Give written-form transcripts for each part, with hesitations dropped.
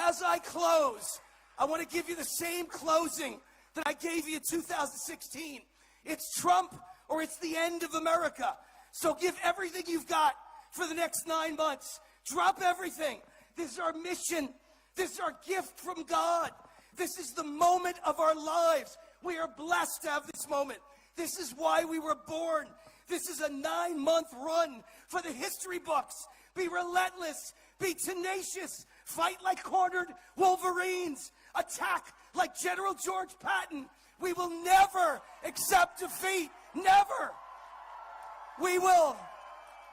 As I close, I want to give you the same closing that I gave you in 2016. It's Trump or it's the end of America. So give everything you've got for the next 9 months. Drop everything. This is our mission. This is our gift from God. This is the moment of our lives. We are blessed to have this moment. This is why we were born. This is a 9-month run for the history books. Be relentless. Be tenacious. Fight like cornered Wolverines. Attack like General George Patton. We will never accept defeat. Never. We will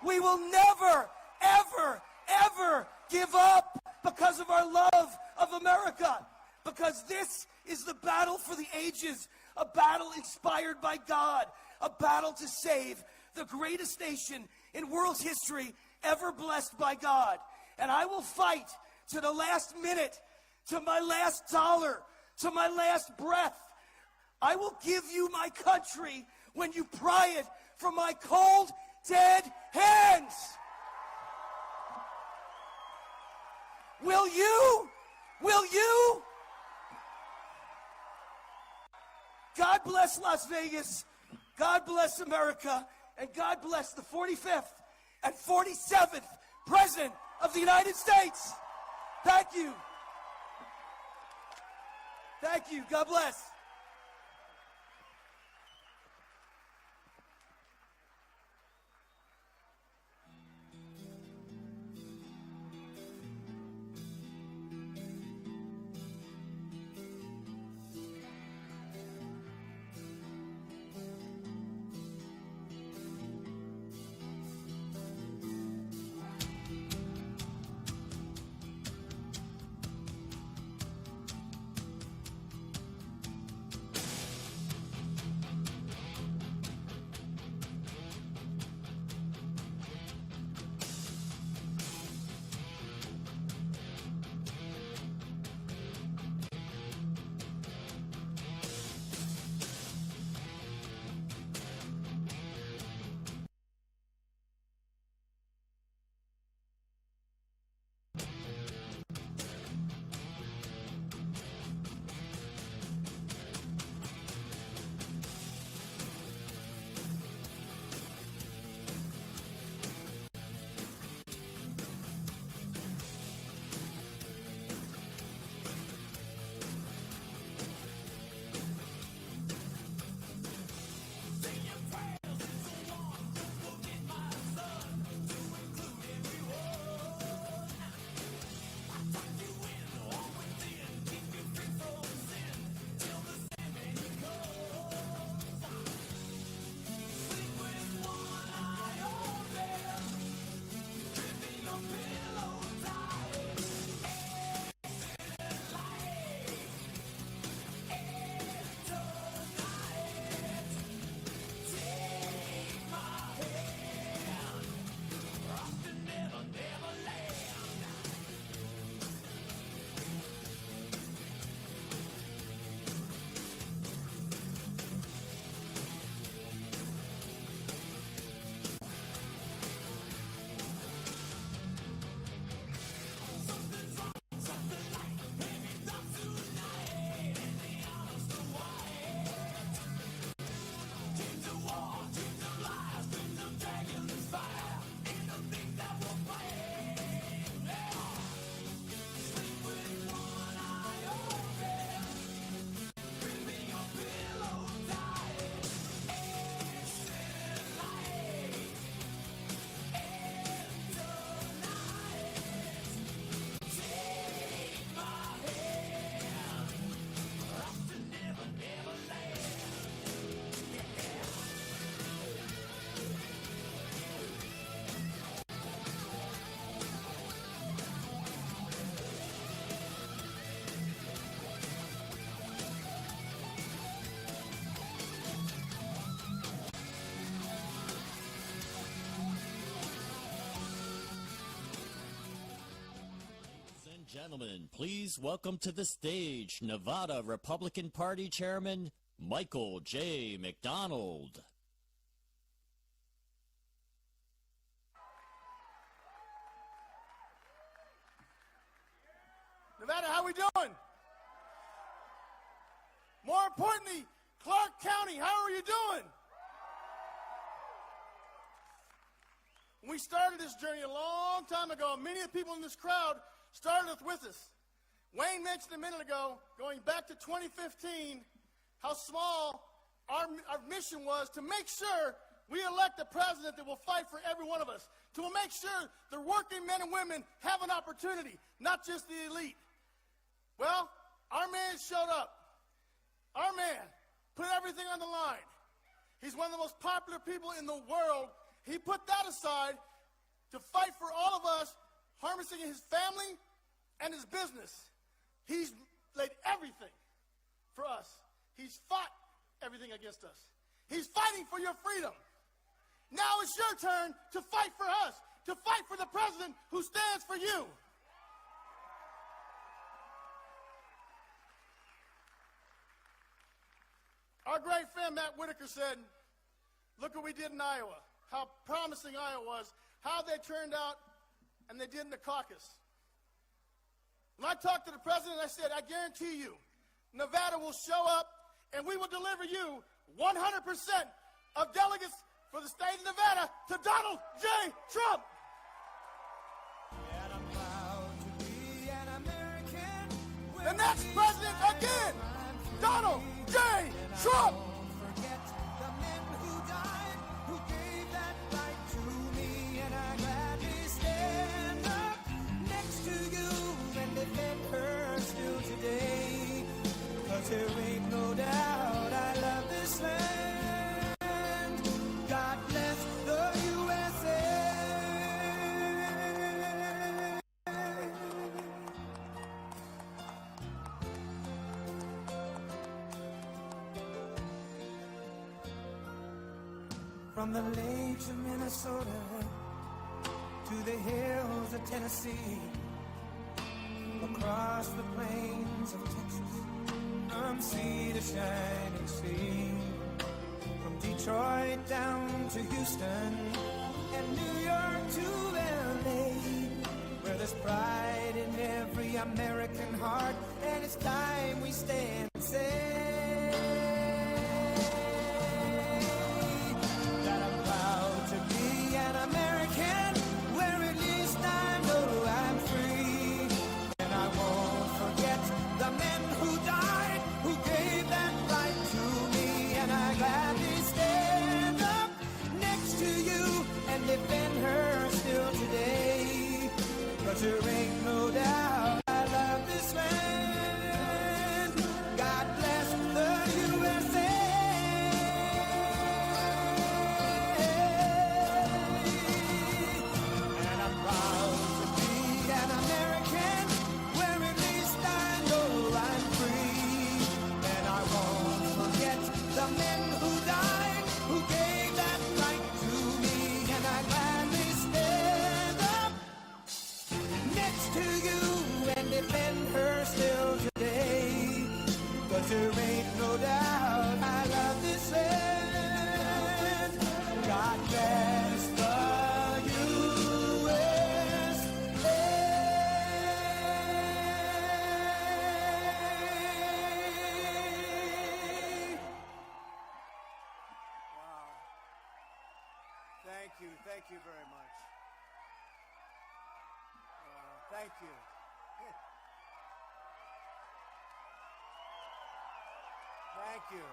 never, ever, ever give up because of our love of America. Because this is the battle for the ages, a battle inspired by God, a battle to save the greatest nation in world history ever blessed by God. And I will fight to the last minute, to my last dollar, to my last breath. I will give you my country when you pry it from my cold, dead hands. Will you? Will you? God bless Las Vegas. God bless America. And God bless the 45th and 47th President of the United States. Thank you. Thank you. God bless. Gentlemen, please welcome to the stage Nevada Republican Party Chairman Michael J. McDonald. Nevada, how we doing? More importantly, Clark County, how are you doing? When we started this journey a long time ago, many of the people in this crowd started with us. Wayne mentioned a minute ago, going back to 2015, how small our mission was to make sure we elect a president that will fight for every one of us, to make sure the working men and women have an opportunity, not just the elite. Well, our man showed up. Our man put everything on the line. He's one of the most popular people in the world. He put that aside to fight for all of us, harnessing his family and his business. He's laid everything for us. He's fought everything against us. He's fighting for your freedom. Now it's your turn to fight for us, to fight for the president who stands for you. Our great friend Matt Whitaker said, look what we did in Iowa, how promising Iowa was, how they turned out, and they did in the caucus. When I talked to the president, I said, I guarantee you, Nevada will show up, and we will deliver you 100% of delegates for the state of Nevada to Donald J. Trump. And I'm proud to be an American. The next president again, Donald J. Trump. Forget the men who died, who gave that right to me, and I gladly stand up next to you and defend her still today. 'Cause there ain't no doubt I love this land. God bless the USA. From the lakes of Minnesota to the hills of Tennessee, across the plains of Texas, from sea to shining sea, from Detroit down to Houston and New York to LA, where there's pride in every American heart, and it's time we stand and say that I'm proud to be an American, where at least I know I'm free, and I won't forget the men who died, who gave that right to me, and I gladly stand up next to you and defend her still today. 'Cause there ain't no doubt I love this land. God bless the USA. And I'm proud to be an American, where at least I know I'm free, and I won't forget the men who died, who gave that right to me, and I gladly stand up next to you and defend her still today. 'Cause there ain't no doubt I love this land. God bless the USA. Wow. Thank you very much. Thank you. Thank you.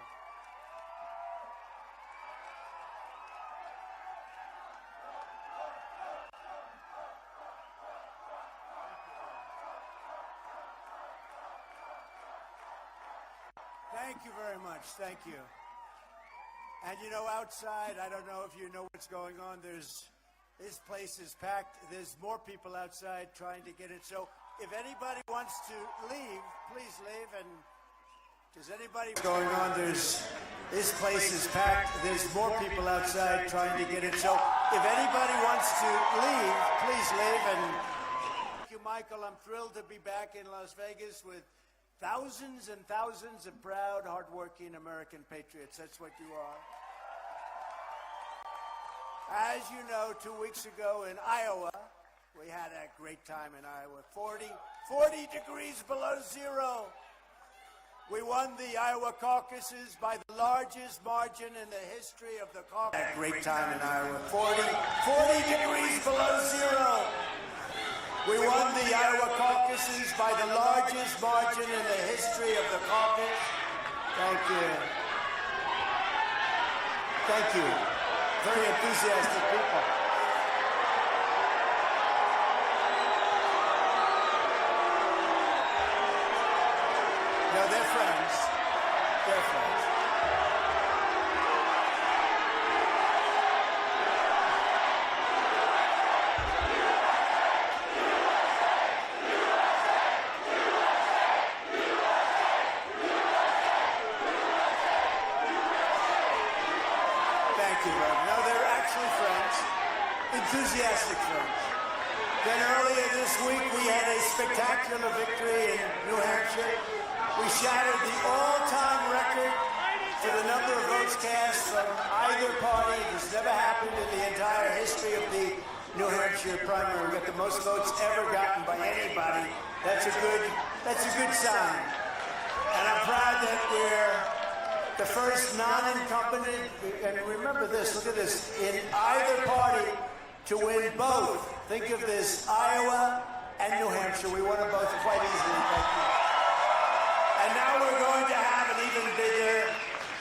Thank you very much. Thank you. And you know, outside, I don't know if you know what's going on. This place is packed. There's more people outside trying to get it. So if anybody wants to leave, please leave. And does anybody going on? This place is packed. There's more people outside trying to get it. So if anybody wants to leave, please leave. And thank you, Michael. I'm thrilled to be back in Las Vegas with thousands and thousands of proud, hardworking American patriots. That's what you are. As you know, 2 weeks ago in Iowa, we had a great time in Iowa. 40 40 degrees below zero. We won the Iowa caucuses by the largest margin in the history of the caucus. Had a great time in Iowa. 40 degrees below zero. We won the Iowa caucuses by the largest margin in the history of the caucus. Thank you. Thank you. Very enthusiastic people. No, they're friends. They're friends. Thank you, Reverend. No, they're actually friends. Enthusiastic friends. Then earlier this week, we had a spectacular victory in New Hampshire. We shattered the all-time record for the number of votes cast from either party. This never happened in the entire history of the New Hampshire primary. We got the most votes ever gotten by anybody. That's a good sign. And I'm proud that we're the first non-incumbent, and remember this, look at this, in either party to win both. Think of this, Iowa and New Hampshire. We won them both quite easily, thank you. And now we're going to have an even bigger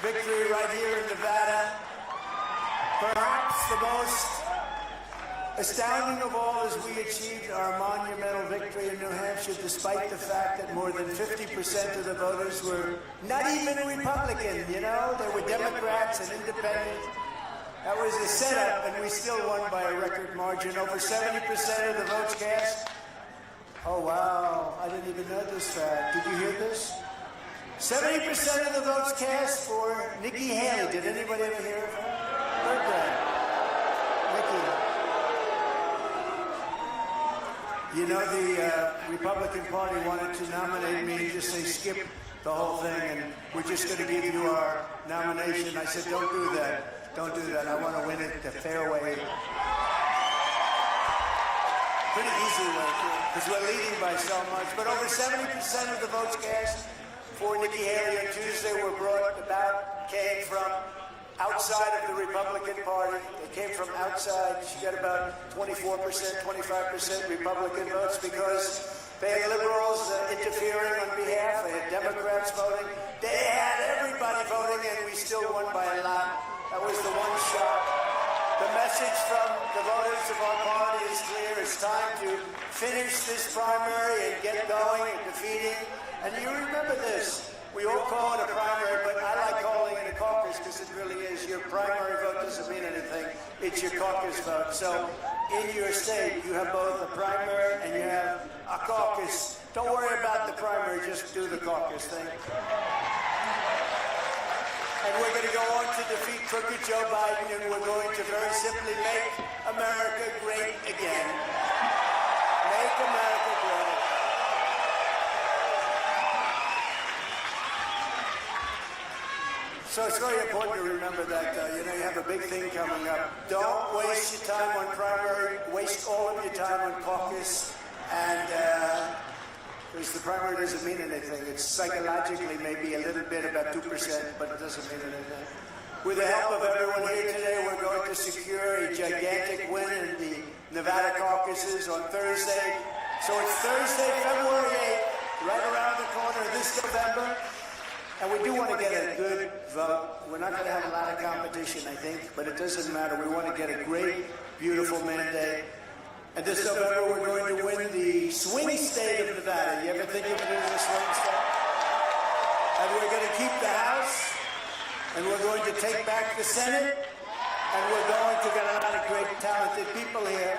victory right here in Nevada. Perhaps the most astounding of all is we achieved our monumental victory in New Hampshire despite the fact that more than 50% of the voters were not even Republican, you know? They were Democrats and independent. That was a setup, and we still won by a record margin. Over 70% of the votes cast. Oh, wow. I didn't even know this fact. Did you hear this? 70% of the votes cast for Nikki Haley. Did anybody ever hear of her? Heard that? Nikki. You know, the Republican Party wanted to nominate me, just say skip the whole thing, and we're just going to give you our nomination. I said, don't do that. Don't do that. I want to win it the fair way. Pretty easy way, because we're leading by so much. But over 70% of the votes cast for Nikki Haley on Tuesday were brought about, came from outside of the Republican Party. They came from outside. She got about 24%, 25% Republican votes because they had liberals interfering on behalf. They had Democrats voting. They had everybody voting, and we still won by a lot. That was the one shot. The message from the voters of our party is clear. It's time to finish this primary and get going and defeating. And you remember this. We all call it a primary, but I like calling it a caucus because it really is. Your primary vote doesn't mean anything. It's your caucus vote. So in your state, you have both a primary and you have a caucus. Don't worry about the primary. Just do the caucus thing. And we're going to go on to defeat crooked Joe Biden, and we're going to very simply make America great again. Make America great. So it's very important to remember that, you have a big thing coming up. Don't waste your time on primary. Waste all of your time on caucus. And because the primary doesn't mean anything. It's psychologically maybe a little bit, about 2%, but it doesn't mean anything. With the help of everyone here today, we're going to secure a gigantic win in the Nevada caucuses on Thursday. So it's Thursday, February 8th, right around the corner this November. And we do want to get a good vote. We're not going to have a lot of competition, I think, but it doesn't matter. We want to get a great, beautiful mandate. And this November, we're going to win the swing state of Nevada. You ever think of it as a swing state? And we're going to keep the House, and we're going to take back the Senate, and we're going to get a lot of great, talented people here.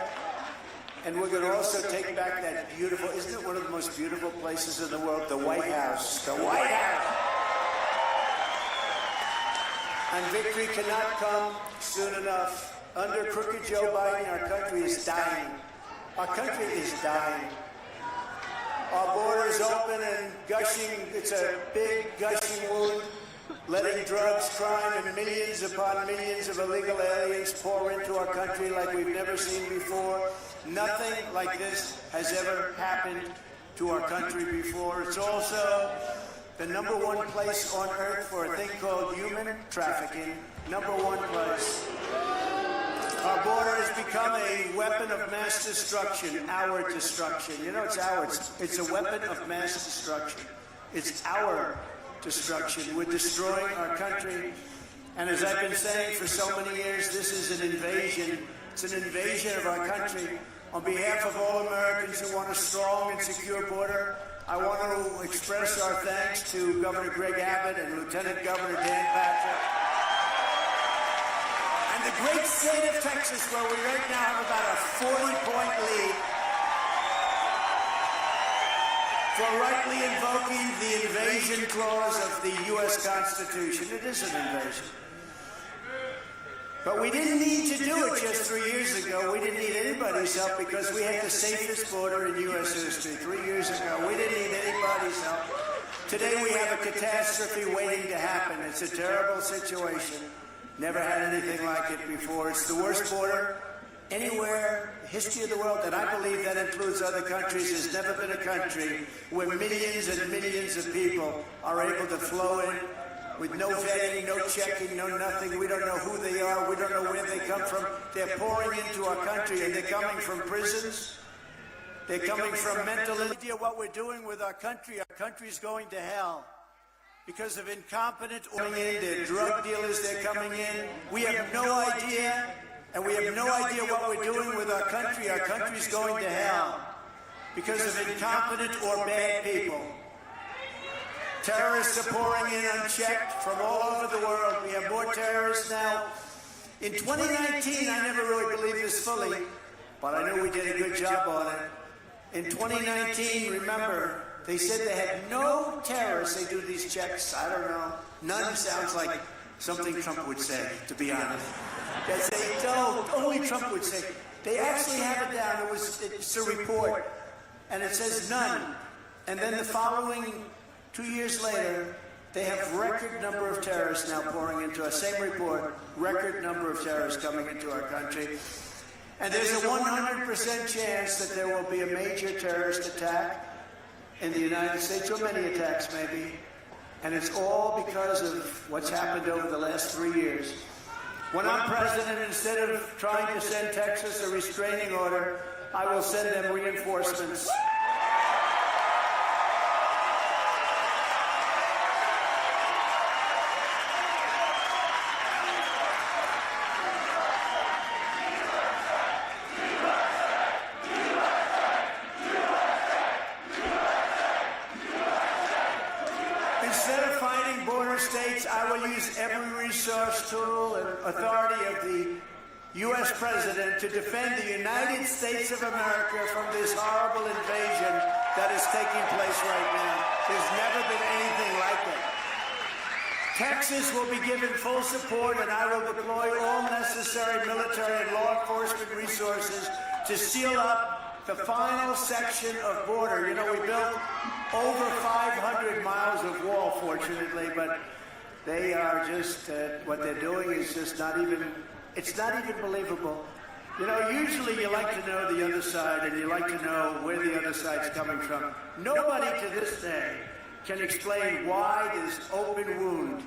And we're going to also take back that beautiful, isn't it one of the most beautiful places in the world? The White House. The White House. And victory cannot come soon enough. Under crooked Joe Biden, our country is dying. Our country is dying. Our borders open and gushing. It's a big gushing wound, letting drugs, crime, and millions upon millions of illegal aliens pour into our country like we've never seen before. Nothing like this has ever happened to our country before. It's also the #1 place on earth for a thing called human trafficking. #1 place. Our border has become a weapon of mass destruction, our destruction. You know, it's ours. It's a weapon of mass destruction. It's our destruction. We're destroying our country. And as I've been saying for so many years, this is an invasion. It's an invasion of our country. On behalf of all Americans who want a strong and secure border, I want to express our thanks to Governor Greg Abbott and Lieutenant Governor Dan Patrick. And the great state of Texas, where we right now have about a 40-point lead for rightly invoking the invasion clause of the U.S. Constitution. It is an invasion. But we didn't need to do it just 3 years ago. We didn't need anybody's help because we had the safest border in U.S. history. 3 years ago, we didn't need anybody's help. Today we have a catastrophe waiting to happen. It's a terrible situation. Never had anything like it before. It's the worst border anywhere in the history of the world, and I believe that includes other countries. There's never been a country where millions and millions of people are able to flow in with no vetting, no checking, no nothing. We don't know who they are. We don't know where they come from. They're pouring into our country, and they're coming from prisons. They're coming from mental idea what we're doing with our country. Our country's going to hell because of incompetent coming in. They're drug dealers. They're coming in. We have no idea, and we have no idea what we're doing with our country. Our country's going to hell because of incompetent or bad people. Terrorists are pouring in unchecked from all over the world. We have more terrorists now. In 2019, I never really believed this fully, but I knew we did a good job on it. In 2019, remember, they said they had no terrorists. They do these checks. I don't know. None sounds like something Trump would say, to be honest. They say, no, only Trump would say. They actually have it down. It's a report, and it says none. And then the following 2 years later, they have record number of terrorists now pouring into our same report, record number of terrorists coming into our country. And there's a 100% chance that there will be a major terrorist attack in the United States, or many attacks maybe. And it's all because of what's happened over the last 3 years. When I'm president, instead of trying to send Texas a restraining order, I will send them reinforcements. I will use every resource, tool, and authority of the U.S. President to defend the United States of America from this horrible invasion that is taking place right now. There's never been anything like it. Texas will be given full support, and I will deploy all necessary military and law enforcement resources to seal up the final section of border. You know, we built over 500 miles of wall, fortunately, but they are just, what they're doing is just not even, it's not even believable. You know, usually you like to know the other side, and you like to know where the other side's coming from. Nobody to this day can explain why this open wound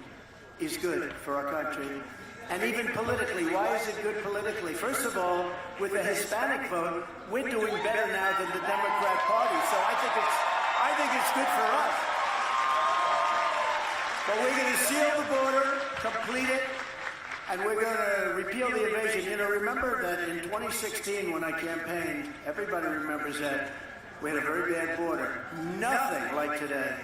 is good for our country. And even politically, why is it good politically? First of all, with the Hispanic vote, we're doing better now than the Democrat Party. So I think it's good for us. But we're going to seal the border, complete it, and we're going to repeal the invasion. You know, remember that in 2016 when I campaigned, everybody remembers that, we had a very bad border. Nothing like today.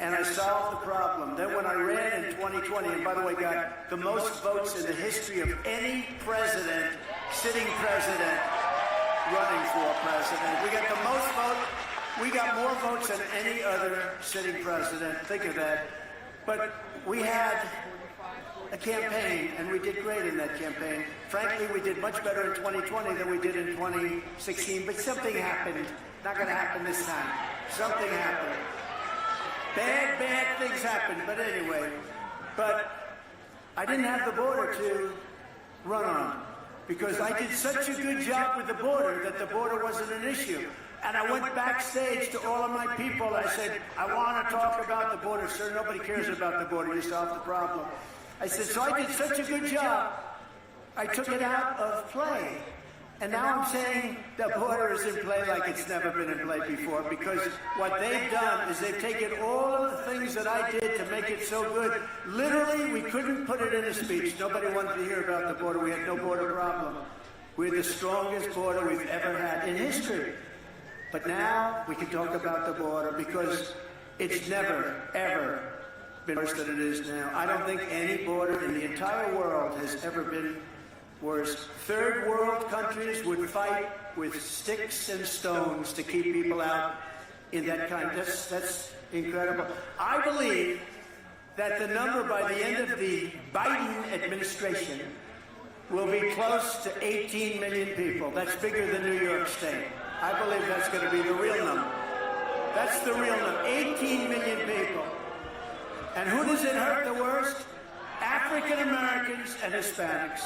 And I solved the problem. Then when I ran in 2020, and by the way, got the most votes in the history of any president, sitting president, running for president. We got the most votes. We got more votes than any other sitting president. Think of that. But we had a campaign, and we did great in that campaign. Frankly, we did much better in 2020 than we did in 2016, but something happened. Not going to happen this time. Something happened. Bad things happened, but anyway. But I didn't have the border to run on because I did such a good job with the border that the border wasn't an issue. And I went backstage to all of my people. I said, I want to talk about the border. Sir, nobody cares about the border. You solved the problem. I said, so I did such a good job. I took it out of play. And now I'm saying the border is in play like it's never been in play before, because what they've done is they've taken all of the things that I did to make it so good. Literally, we couldn't put it in a speech. Nobody wanted to hear about the border. We had no border problem. We're the strongest border we've ever had in history. But now we can talk about the border because it's never, ever been worse than it is now. I don't think any border in the entire world has ever been worse. Third world countries would fight with sticks and stones to keep people out in that kind. That's incredible. I believe that the number by the end of the Biden administration will be close to 18 million people. That's bigger than New York State. I believe that's going to be the real number. That's the real number. 18 million people. And who does it hurt the worst? African Americans and Hispanics.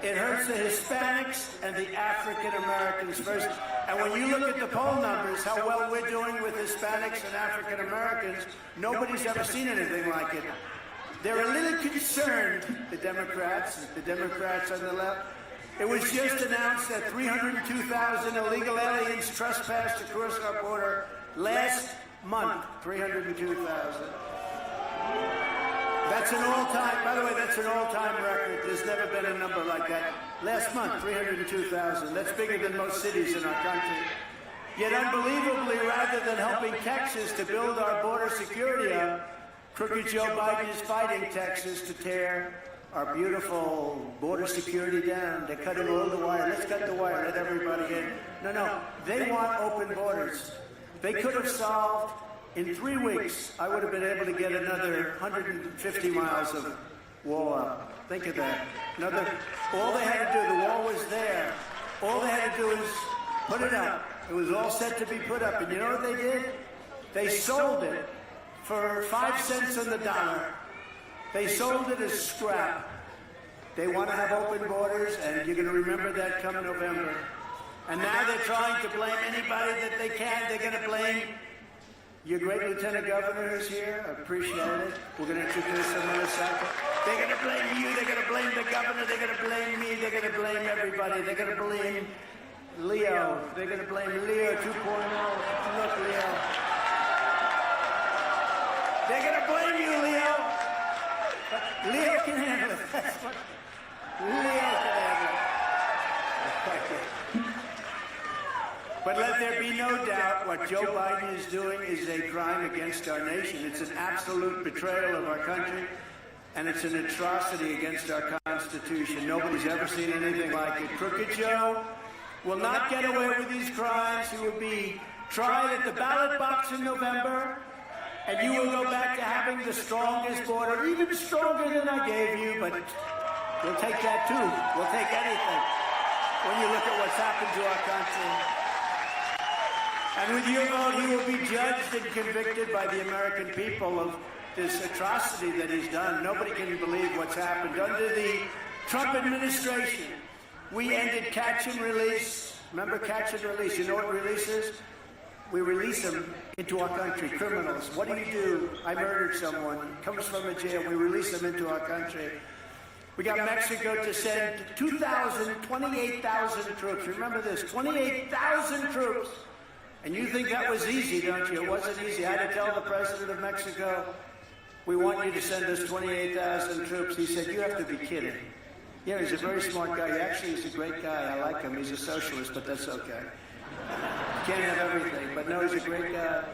It hurts the Hispanics and the African Americans first. And when you look at the poll numbers, how well we're doing with Hispanics and African Americans, nobody's ever seen anything like it. They're a little concerned, the Democrats on the left. It was just announced that 302,000 illegal aliens trespassed across our border last month. 302,000. That's an all-time, by the way, that's an all-time record. There's never been a number like that. Last month, 302,000. That's bigger than most cities in our country. Yet unbelievably, rather than helping Texas to build our border security up, crooked Joe Biden is fighting Texas to tear our beautiful border security down. They're cutting all the wire. Let's cut the wire. Let everybody in. No. They want open borders. They could have solved, in 3 weeks, I would have been able to get another 150 miles of wall up. Think of that. All they had to do, the wall was there. All they had to do was put it up. It was all set to be put up. And you know what they did? They sold it for 5 cents on the dollar. They sold it as scrap. They want to have open borders, and you're going to remember that come November. And now they're trying to blame anybody that they can. They're going to blame your great lieutenant governor who's here. I appreciate it. We're going to introduce him in a second. They're going to blame you. They're going to blame the governor. They're going to blame me. They're going to blame everybody. They're going to blame Leo. They're going to blame Leo 2.0. Look, Leo. They're going to blame you, Leo. Leo can handle it. That's what Leo can handle it. But let there be no doubt, what Joe Biden is doing is a crime against our nation. It's an absolute betrayal of our country, and it's an atrocity against our Constitution. Nobody's ever seen anything like it. Crooked Joe will not get away with these crimes. He will be tried at the ballot box in November. And you will go back to having the strongest border, even stronger than I gave you, but we'll take that too. We'll take anything when you look at what's happened to our country. And with your vote, he will be judged and convicted by the American people of this atrocity that he's done. Nobody can believe what's happened. Under the Trump administration, we ended catch and release. Remember catch and release? You know what release is? We release them into our country, criminals. What do? I murdered someone. Comes from a jail. We release them into our country. We got Mexico to send 28,000 troops. Remember this, 28,000 troops. And you think that was easy, don't you? It wasn't easy. I had to tell the president of Mexico, we want you to send us 28,000 troops. He said, you have to be kidding. Yeah, he's a very smart guy. Actually, he's a great guy. I like him. He's a socialist, but that's okay. Can't have everything, but no, he's a great guy.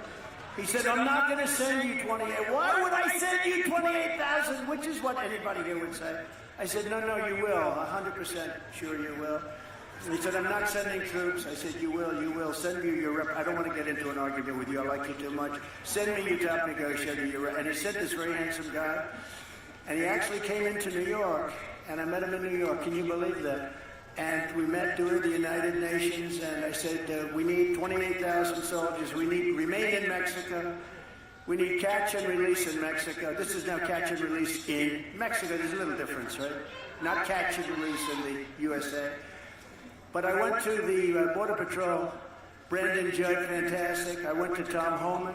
He said, I'm not going to send you 28. Why would I send you 28,000? Which is what anybody here would say. I said, no, you will. 100% sure you will. And he said, I'm not sending troops. I said, you will. Send me your rep. I don't want to get into an argument with you. I like you too much. Send me your top negotiator. And he sent this very handsome guy. And he actually came into New York, and I met him in New York. Can you believe that? And we met during the United Nations, and I said, we need 28,000 soldiers. We need remain in Mexico. We need catch and release in Mexico. This is now catch and release in Mexico. There's a little difference, right? Not catch and release in the USA. But I went to the Border Patrol Brandon Judd, fantastic. I went to Tom Homan.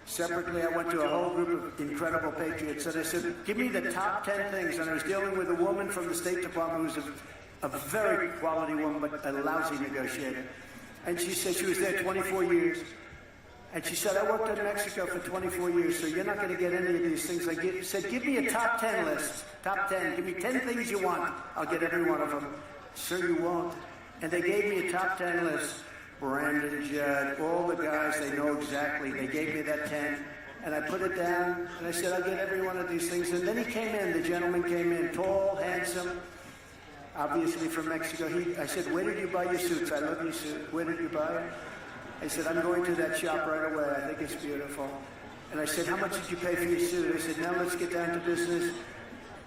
Separately, I went to a whole group of incredible patriots, and I said, give me the top 10 things. And I was dealing with a woman from the State Department who's a very quality woman, but a lousy negotiator. And she said she was there 24 years. And she said, I worked in Mexico for 24 years, so you're not going to get any of these things. I said, give me a top 10 list. Top 10. Give me 10 things you want. I'll get every one of them. Sir, you won't. And they gave me a top 10 list. Brandon Judd, all the guys, they know exactly. They gave me that 10, and I put it down, and I said, I'll get every one of these things. And then he came in, the gentleman came in, tall, handsome, obviously from Mexico. I said, where did you buy your suits? I love your suit. Where did you buy it? I said, I'm going to that shop right away. I think it's beautiful. And I said, how much did you pay for your suit? I said, now let's get down to business.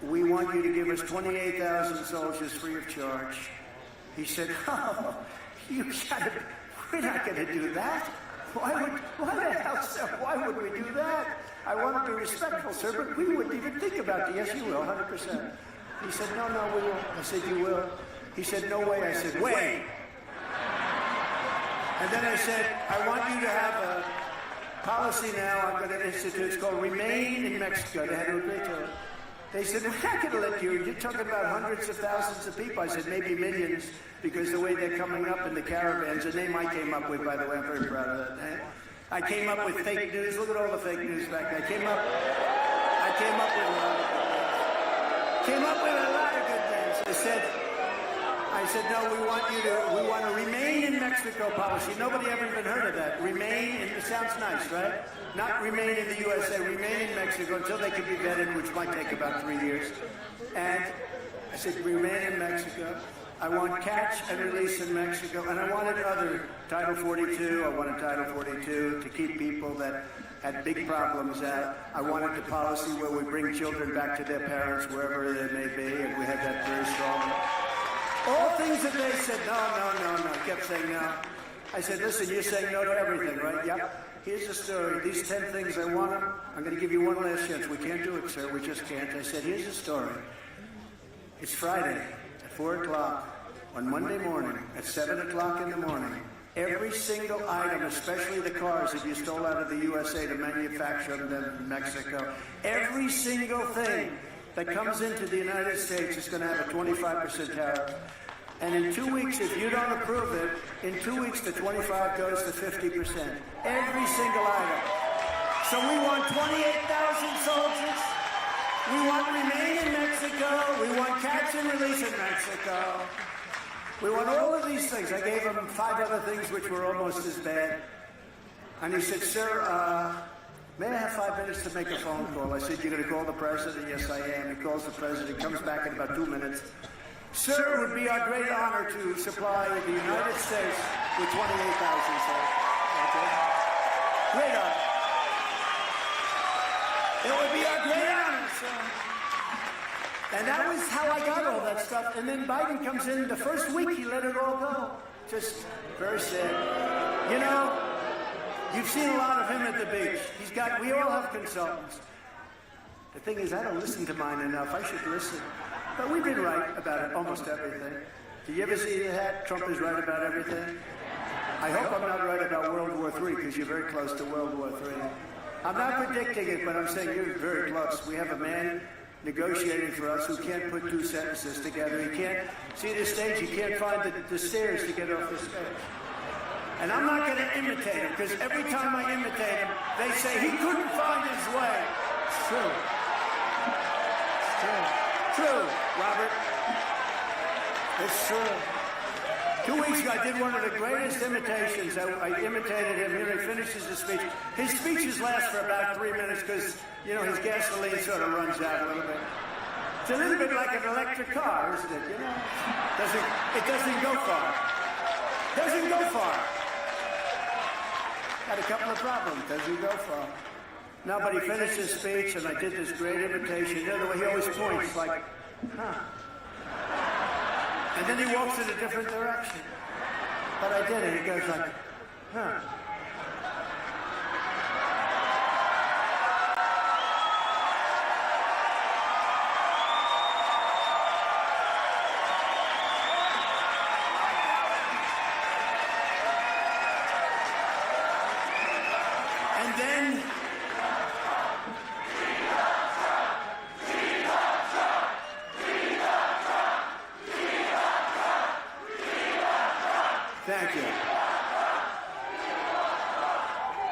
We want you to give us 28,000 soldiers free of charge. He said, oh, you gotta... We're not going to do that. Why the hell, sir? Why would we do that? I want to be respectful, sir, but we wouldn't even think about it. Yes, you will, 100%. He said, no, we won't. I said, you will. He said, no way. I said, way. And then I said, I want you to have a policy now I'm going to institute. It's called Remain in Mexico. They had to agree to it. They said, we're not going to let you. You're talking about hundreds of thousands of people. I said, maybe millions, because the way they're coming up in the caravans, a name I came up with, by the way, I'm very proud of that name. I came up with fake news. Look at all the fake news back there. I came up with a lot of good names. I said, no, we want to remain in Mexico policy. Nobody ever even heard of that. Remain, it sounds nice, right? Not remain in the USA, remain in Mexico until they can be vetted, which might take about 3 years. And I said, remain in Mexico. I want catch and release in Mexico. And I wanted other Title 42. I wanted Title 42 to keep people that had big problems out. I wanted the policy where we bring children back to their parents, wherever they may be, and we had that very strong. All things that they said, no, kept saying no. I said, listen, you're saying no to everything, right? Yep. Here's the story. These 10 things, I want them. I'm going to give you one last chance. We can't do it, sir. We just can't. I said, here's the story. It's Friday at 4 o'clock on Monday morning at 7 o'clock in the morning. Every single item, especially the cars that you stole out of the USA to manufacture them in Mexico, every single thing that comes into the United States is going to have a 25% tariff. And in 2 weeks, if you don't approve it, in 2 weeks the 25 goes to 50%. Every single item. So we want 28,000 soldiers. We want remain in Mexico. We want catch and release in Mexico. We want all of these things. I gave him 5 other things which were almost as bad. And he said, sir, may I have 5 minutes to make a phone call? I said, you're going to call the president? Yes, I am. He calls the president, comes back in about 2 minutes. Sir, it would be our great honor to supply the United States with 28,000 soldiers. Okay? Great honor. It would be our great honor, sir. And that was how I got all that stuff. And then Biden comes in, the first week he let it all go. Just very sad. You know, you've seen a lot of him at the beach. We all have consultants. The thing is, I don't listen to mine enough. I should listen. But we've been right about almost everything. Do you ever see that? Trump is right about everything. I hope I'm not right about World War III, because you're very close to World War III. I'm not predicting it, but I'm saying you're very close. We have a man negotiating for us who can't put 2 sentences together. He can't see the stage. He can't find the stairs to get off the stage. And I'm not going to imitate him, because every time I imitate him, they say he couldn't find his way. It's true. It's true. True, Robert. It's true. 2 weeks ago, I did one of the greatest imitations. I imitated him. Here he finishes his speech. His speeches last for about 3 minutes because, you know, his gasoline sort of runs out a little bit. It's a little bit like an electric car, isn't it? You know, it doesn't go far. Doesn't go far. Had a couple of problems. Doesn't go far. No, but he finished his speech, and I did this great imitation. You know the way he always points, like, huh. And then he walks in a different direction. But I did it. He goes like, huh.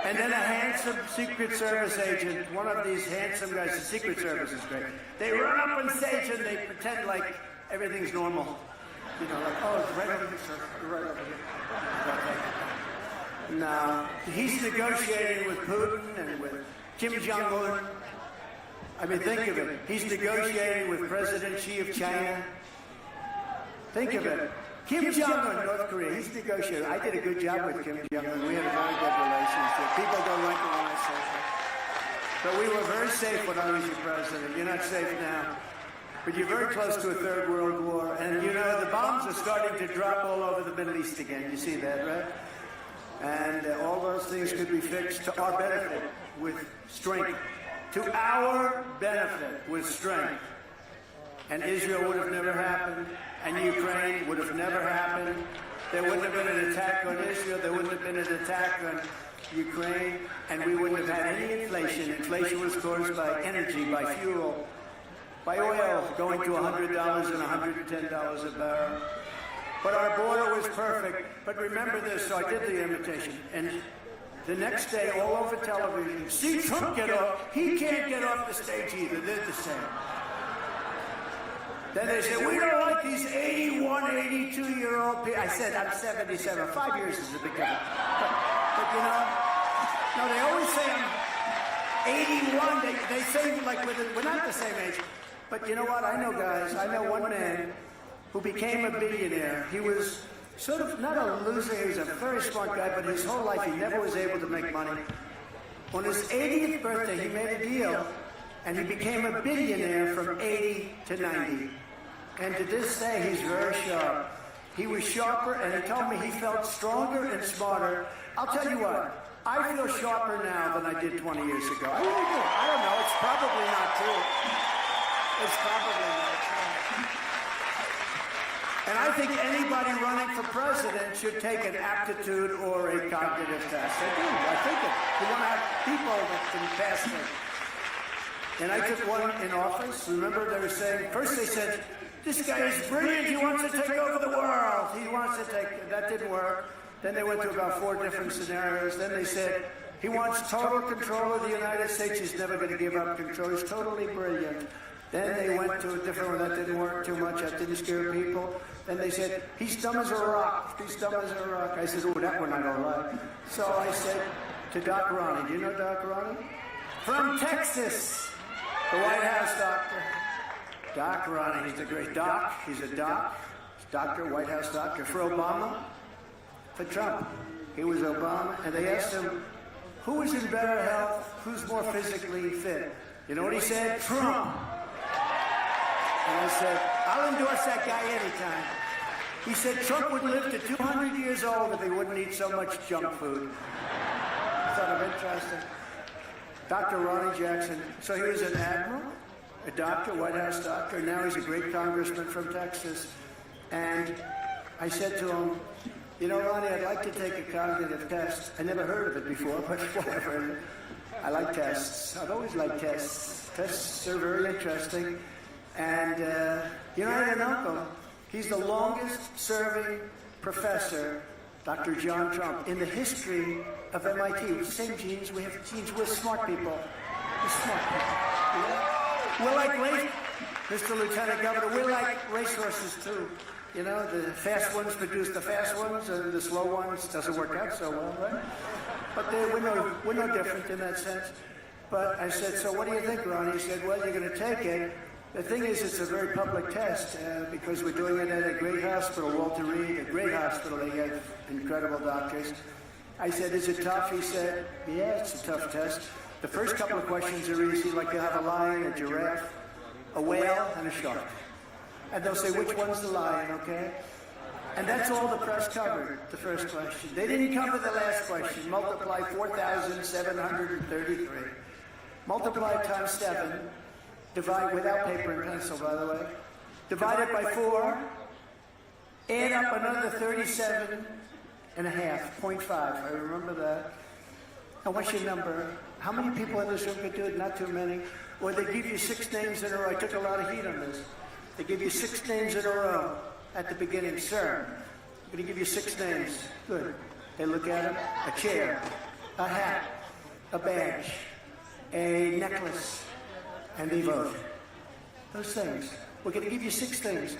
And then a handsome Secret Service agent, one of these handsome guys, the Secret Service is great. They run up on stage and they pretend like everything's normal. You know, like, oh, it's right over here, sir. Right over here. No, he's negotiating with Putin and with Kim Jong-un. I mean, think of it. He's negotiating with President Xi of China. Think of it. Kim Jong-un, North Korea, he's negotiating. I did a good job with Kim Jong-un. We had a very good relationship. People don't like it when I say that. But we were very safe when I was your president. You're not safe now. But you're very close to a third world war. And, you know, the bombs are starting to drop all over the Middle East again. You see that, right? And all those things could be fixed to our benefit with strength. To our benefit with strength. And Israel would have never happened. And Ukraine would have never happened. There wouldn't have been an attack on Israel. There wouldn't have been an attack on Ukraine. And we wouldn't have had any inflation. Inflation was caused by energy, by fuel, by oil going to $100 and $110 a barrel. But our border was perfect. But remember this, so I did the imitation. And the next day, all over television, see Trump get off. He can't get off the stage either. They're the same. Then they said, we don't like these 81, 82-year-old people. I said, I'm 77. 5 years is a big difference. But you know, no, they always say I'm 81. They say like we're not the same age. But you know what? I know guys. I know one man who became a billionaire. He was sort of not a loser. He was a very smart guy, but his whole life he never was able to make money. On his 80th birthday, he made a deal, and he became a billionaire from 80 to 90. And to this day, he's very sharp. He was sharper, and he told me he felt stronger and smarter. I'll tell you what, I feel sharper now than I did 20 years ago. I really do. I don't know. It's probably not true. It's probably not true. And I think anybody running for president should take an aptitude or a cognitive test. I do. I think it. You want to have people that can pass it. And I took one in office. Remember, they were saying, first they said, this guy is brilliant. He wants to take over the world. He wants to take, that didn't work. Then they went to about 4 different scenarios. Then they said, he wants total control of the United States. He's never going to give up control. He's totally brilliant. Then they went to a different one. That didn't work too much. That didn't scare people. Then they said, he's dumb as a rock. He's dumb as a rock. I said, oh, that one I don't like. So I said to Doc Ronnie, do you know Doc Ronnie? From Texas, the White House doctor. Doc Ronnie, he's a great doc. He's a doc. He's doctor, White House doctor. For Obama, for Trump, he was Obama. And they asked him, who is in better health? Who's more physically fit? You know what he said? Trump. And I said, I'll endorse that guy anytime. He said Trump would live to 200 years old if he wouldn't eat so much junk food. Sort of interesting. Dr. Ronnie Jackson. So he was an admiral, a doctor, White House doctor. Now he's a great congressman from Texas. And I said to him, you know, Ronnie, I'd like to take a cognitive test. I never heard of it before, but whatever. I like tests. I've always liked tests. Tests are very interesting. And, you know, I had an uncle. He's the longest-serving professor, Dr. John Trump, in the history of MIT. With the same genes, we have genes. We're smart people. We're smart people. You know? We're like Mr. Lieutenant Governor, we're like racehorses, too. You know, the fast ones produce the fast ones, and the slow ones doesn't work out so well, right? But we're no different in that sense. But I said, so what do you think, Ron? He said, well, you're going to take it. The thing is, it's a very public test because we're doing it at a great hospital, Walter Reed, a great hospital. They have incredible doctors. I said, is it tough? He said, yeah, it's a tough test. The first couple of questions are easy, like you have a lion, a giraffe, a whale, and a shark. And they'll say, which one's the lion, okay? And that's all the press covered, the first question. They didn't cover the last question. Multiply 4,733. Multiply times 7. Divide without paper and pencil, by the way. Divide it by 4. Add up another 37 and a half, 0.5. I remember that. And what's your number? How many people in this room could do it? Not too many. Or they give you 6 names in a row. I took a lot of heat on this. They give you 6 names in a row at the beginning. Sir, I'm going to give you 6 names. Good. They look at him. A chair. a hat, a badge, a necklace, and they vote. Those things. We're going to give you 6 things.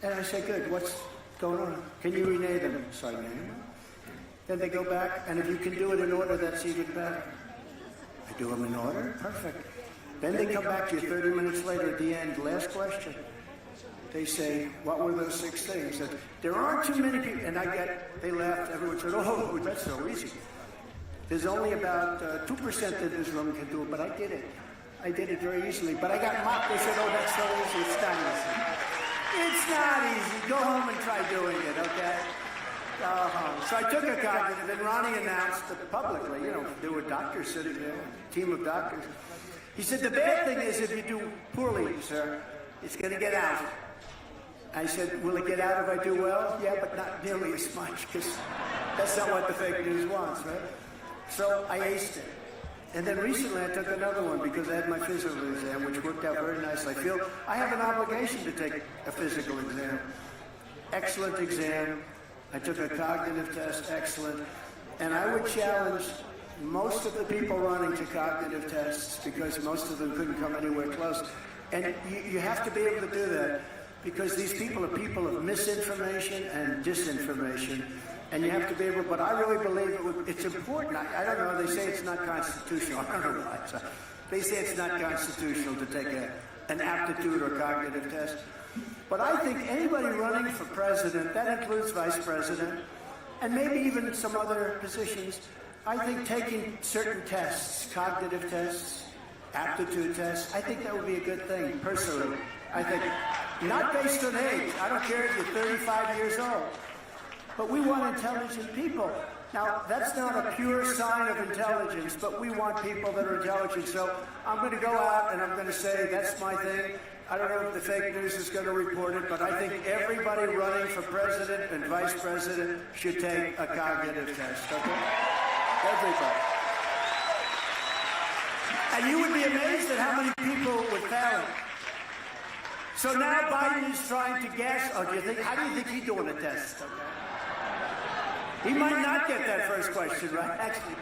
And I say, good, what's going on? Can you rename them? So I name them. Then they go back, and if you can do it in order, that's even better. I do them in order? Perfect. Then they come back to you 30 minutes later at the end, last question. They say, what were those 6 things? And there aren't too many people. And they laughed. Everyone said, oh, that's so easy. There's only about 2% of this room can do it, but I did it. I did it very easily. But I got mocked. They said, oh, that's so easy. It's not easy. It's not easy. Go home and try doing it, okay? Go home. So I took a cognitive, and Ronnie announced publicly, there were doctors sitting there, a team of doctors. He said, the bad thing is if you do poorly, sir, it's going to get out. I said, will it get out if I do well? Yeah, but not nearly as much, because that's not what the fake news wants, right? So I aced it. And then recently I took another one because I had my physical exam, which worked out very nicely. I feel I have an obligation to take a physical exam. Excellent exam. I took a cognitive test, excellent. And I would challenge most of the people running to cognitive tests, because most of them couldn't come anywhere close. And you have to be able to do that, because these people are people of misinformation and disinformation. And you have to be able, but I really believe it's important. I don't know, they say it's not constitutional. I don't know why. So they say it's not constitutional to take an aptitude or cognitive test. But I think anybody running for president, that includes vice president, and maybe even some other positions, I think taking certain tests, cognitive tests, aptitude tests, I think that would be a good thing, personally. I think, not based on age. I don't care if you're 35 years old. But we want intelligent people. Now, that's not a pure sign of intelligence, but we want people that are intelligent. So I'm going to go out and I'm going to say, that's my thing. I don't know if the fake news is going to report it, but I think everybody running for president and vice president should take a cognitive test, okay? Everybody. And you would be amazed at how many people would fail it. So now Biden is trying to guess. Oh, how do you think he's doing a test? Okay. He might not get that first question right, actually.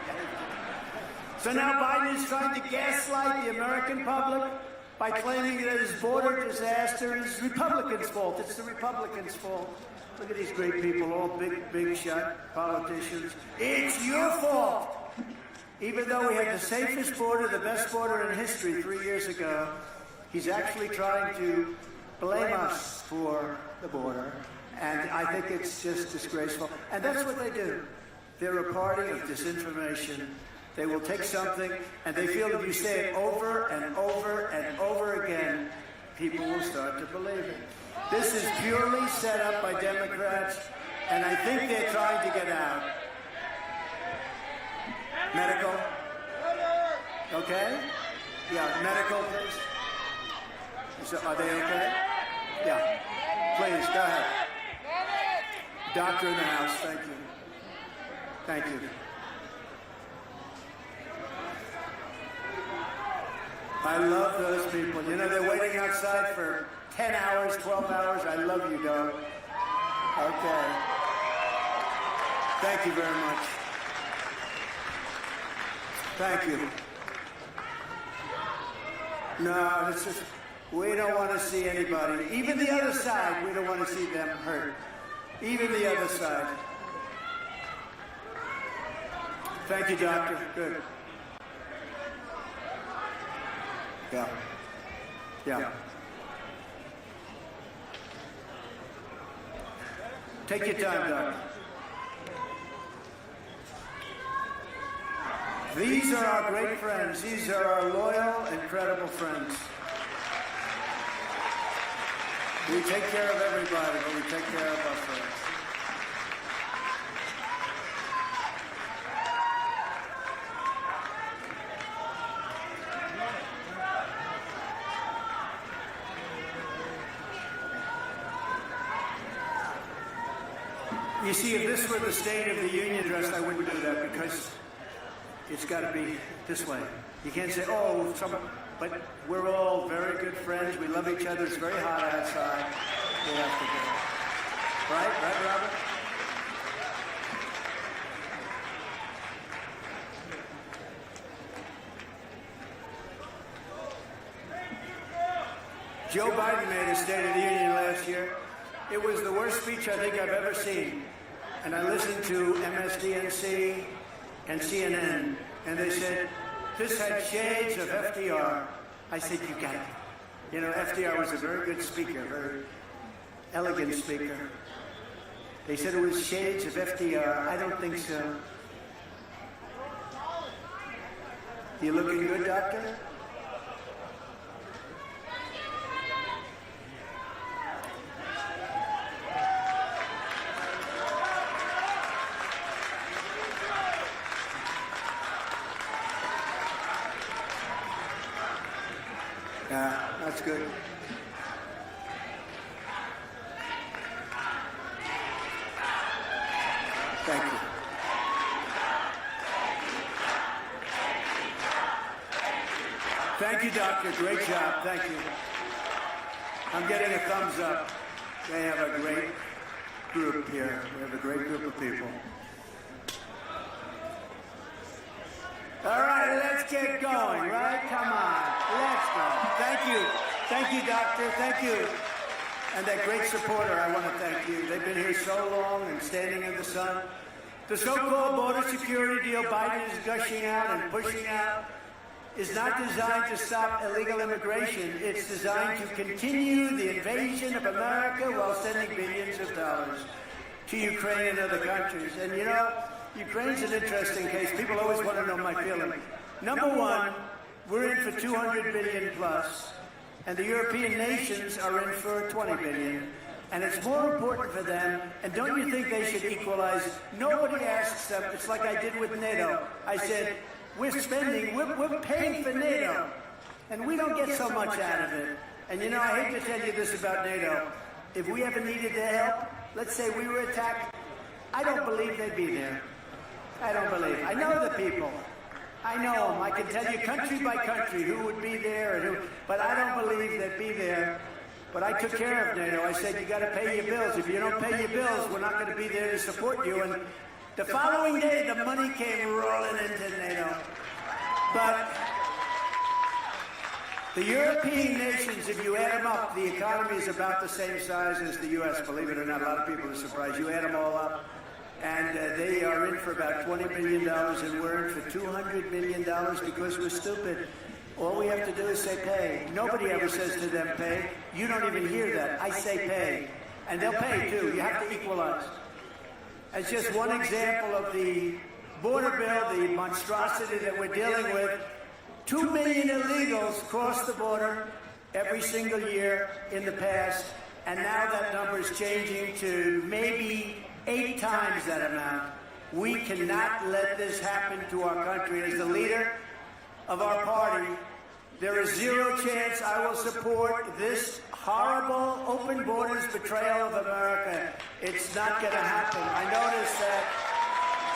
So now Biden is trying to gaslight the American public by claiming that his border disaster is Republicans' fault. It's the Republicans' fault. Look at these great people, all big shot politicians. It's your fault. Even though we had the safest border, the best border in history 3 years ago, he's actually trying to blame us for the border. And I think it's just disgraceful. And that's what they do. They're a party of disinformation. They will take something, and they feel if you say it over and over and over again, people will start to believe it. This is purely set up by Democrats, and I think they're trying to get out. Medical? Okay? Yeah, medical, please. Are they okay? Yeah. Please, go ahead. Doctor in the house, thank you. Thank you. I love those people. You know, they're waiting outside for 10 hours, 12 hours. I love you, dog. Okay. Thank you very much. Thank you. No, it's just, we don't want to see anybody, even the other side, we don't want to see them hurt. Even the other side. Thank you, doctor. Good. Yeah. Yeah. Take your time, doctor. These are our great friends. These are our loyal and credible friends. We take care of everybody, but we take care of our friends. You see, if this were the State of the Union address, I wouldn't do that, because it's got to be this way. You can't say, oh, but we're all very good friends. We love each other. It's very hot outside. We have to do it. Right, Robert? Joe Biden made a State of the Union last year. It was the worst speech I think I've ever seen. And I listened to MSDNC and CNN, and they said, this had shades of FDR. I said, you got it. You know, FDR was a very good speaker, very elegant speaker. They said it was shades of FDR. I don't think so. You looking good, Doctor? Yeah, that's good. Thank you. Thank you, Doctor. Great job. Thank you. I'm getting a thumbs up. They have a great group here. We have a great group of people. All right, let's get going, right? Come on. Let's go. Thank you. Thank you, Doctor. Thank you. And that great supporter, I want to thank you. They've been here so long and standing in the sun. The so-called border security deal Biden is gushing out and pushing out is not designed to stop illegal immigration. It's designed to continue the invasion of America while sending billions of dollars to Ukraine and other countries. And you know, Ukraine's an interesting case. People always want to know my feeling. Number one, we're in for 200 billion plus, and the European nations are in for 20 billion. And it's more important for them, and don't you think they should equalize? Nobody asks them. It's like I did with NATO. I said, we're spending, we're paying for NATO, and we don't get so much out of it. And you know, I hate to tell you this about NATO. If we ever needed their help, let's say we were attacked, I don't believe they'd be there. I don't believe. I know the people. I know them. I can tell you country by country who would be there and who, but I don't believe they'd be there. But I took care of NATO. I said, you got to pay your bills. If you don't pay your bills, we're not going to be there to support you. And the following day, the money came rolling into NATO. But the European nations, if you add them up, the economy is about the same size as the U.S., believe it or not. A lot of people are surprised. You add them all up, and they are in for about $20 billion, and we're in for $200 billion because we're stupid. All we have to do is say pay. Nobody ever says to them pay. You don't even hear that. I say pay. And they'll pay, too. You have to equalize. As just one example of the border bill, the monstrosity that we're dealing with, 2 million illegals cross the border every single year in the past, and now that number is changing to maybe 8 times that amount. We cannot let this happen to our country. As the leader of our party, there is zero chance I will support this horrible open borders betrayal of America. It's not going to happen. I noticed that,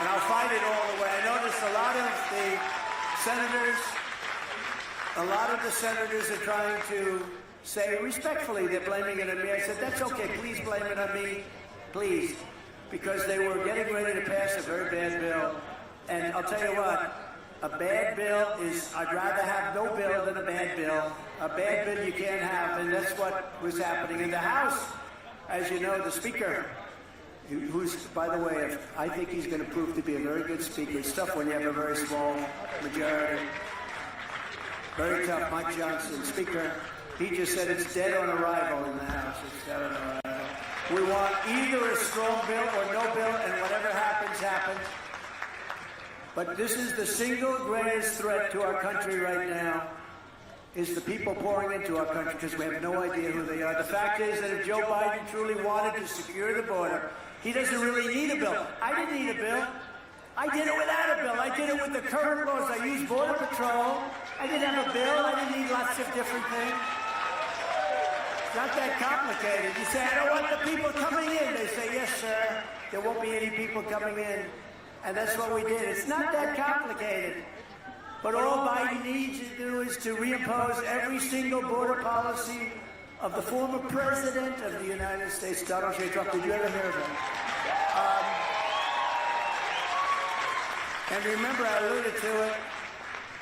and I'll fight it all the way. I noticed a lot of the senators are trying to say respectfully they're blaming it on me. I said, that's okay. Please blame it on me. Please. Because they were getting ready to pass a very bad bill. And I'll tell you what. A bad bill is, I'd rather have no bill than a bad bill. A bad bill you can't have, and that's what was happening in the House. As you know, the Speaker, who's, by the way, I think he's going to prove to be a very good speaker. It's tough when you have a very small majority. Very tough. Mike Johnson, Speaker, he just said it's dead on arrival in the House. It's dead on arrival. We want either a strong bill or no bill, and whatever happens, happens. But this is the single greatest threat to our country right now, is the people pouring into our country because we have no idea who they are. The fact is that if Joe Biden truly wanted to secure the border, he doesn't really need a bill. I didn't need a bill. I did it without a bill. I did it with the current laws. I used Border Patrol. I didn't have a bill. I didn't need lots of different things. It's not that complicated. You say, I don't want the people coming in. They say, yes, sir. There won't be any people coming in. And that's what we did. It's not that complicated. But all Biden needs to do is to reimpose every single border policy of the former president of the United States, Donald J. Trump. Did you ever hear of him? And remember, I alluded to it,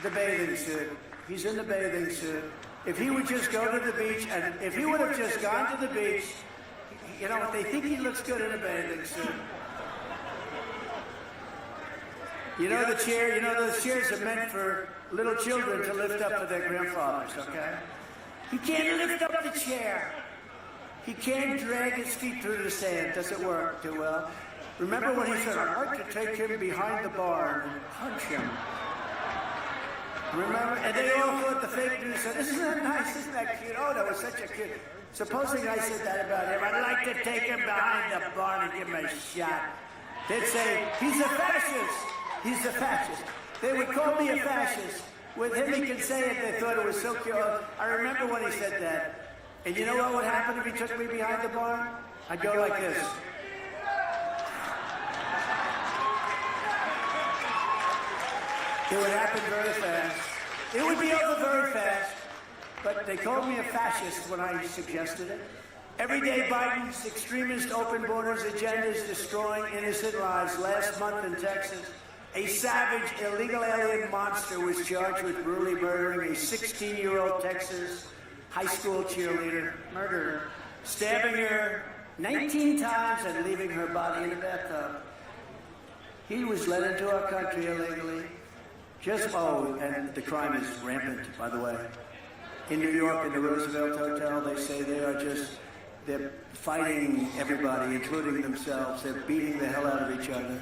the bathing suit. He's in the bathing suit. if he would just go to the beach, and if he would have just gone to the beach, you know, they think he looks good in a bathing suit. You know the chair, you know those chairs are meant for little children to lift up for their grandfathers, okay? He can't lift up the chair. He can't drag his feet through the sand. Doesn't work too well. Remember when he said, I'd like to take him behind the bar and punch him. Remember? And they all thought the fake news said, isn't that nice? Isn't that cute? Oh, that was such a cute. Supposing I said that about him, I'd like to take him behind the bar and give him a shot. They'd say, he's a fascist. He's a fascist. They would call me a fascist. With him, he can say it. They thought it was so cute. I remember when he said that. And you know what would happen if he took me behind the bar? I'd go like this. It would happen very fast. It would be over very fast. But they called me a fascist when I suggested it. Every day, Biden's extremist open borders agenda is destroying innocent lives. Last month in Texas, a savage, illegal alien monster was charged with brutally murdering a 16-year-old Texas high school cheerleader, murderer, stabbing her 19 times and leaving her body in a bathtub. He was let into our country illegally. And the crime is rampant, by the way. In New York, in the Roosevelt Hotel, they say they're fighting everybody, including themselves. They're beating the hell out of each other.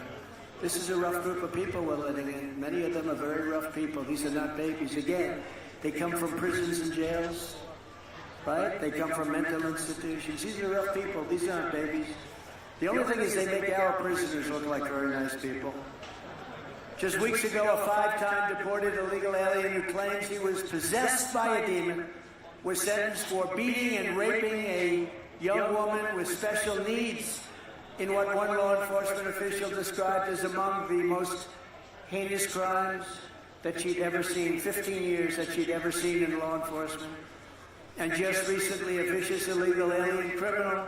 This is a rough group of people we're letting in. Many of them are very rough people. These are not babies. Again, they come from prisons and jails, right? They come from mental institutions. These are rough people. These aren't babies. The only thing is they make our prisoners look like very nice people. Just weeks ago, a 5-time deported illegal alien who claims he was possessed by a demon was sentenced for beating and raping a young woman with special needs in what one law enforcement official described as among the most heinous crimes that she'd ever seen, 15 years that she'd ever seen in law enforcement. And just recently, a vicious illegal alien criminal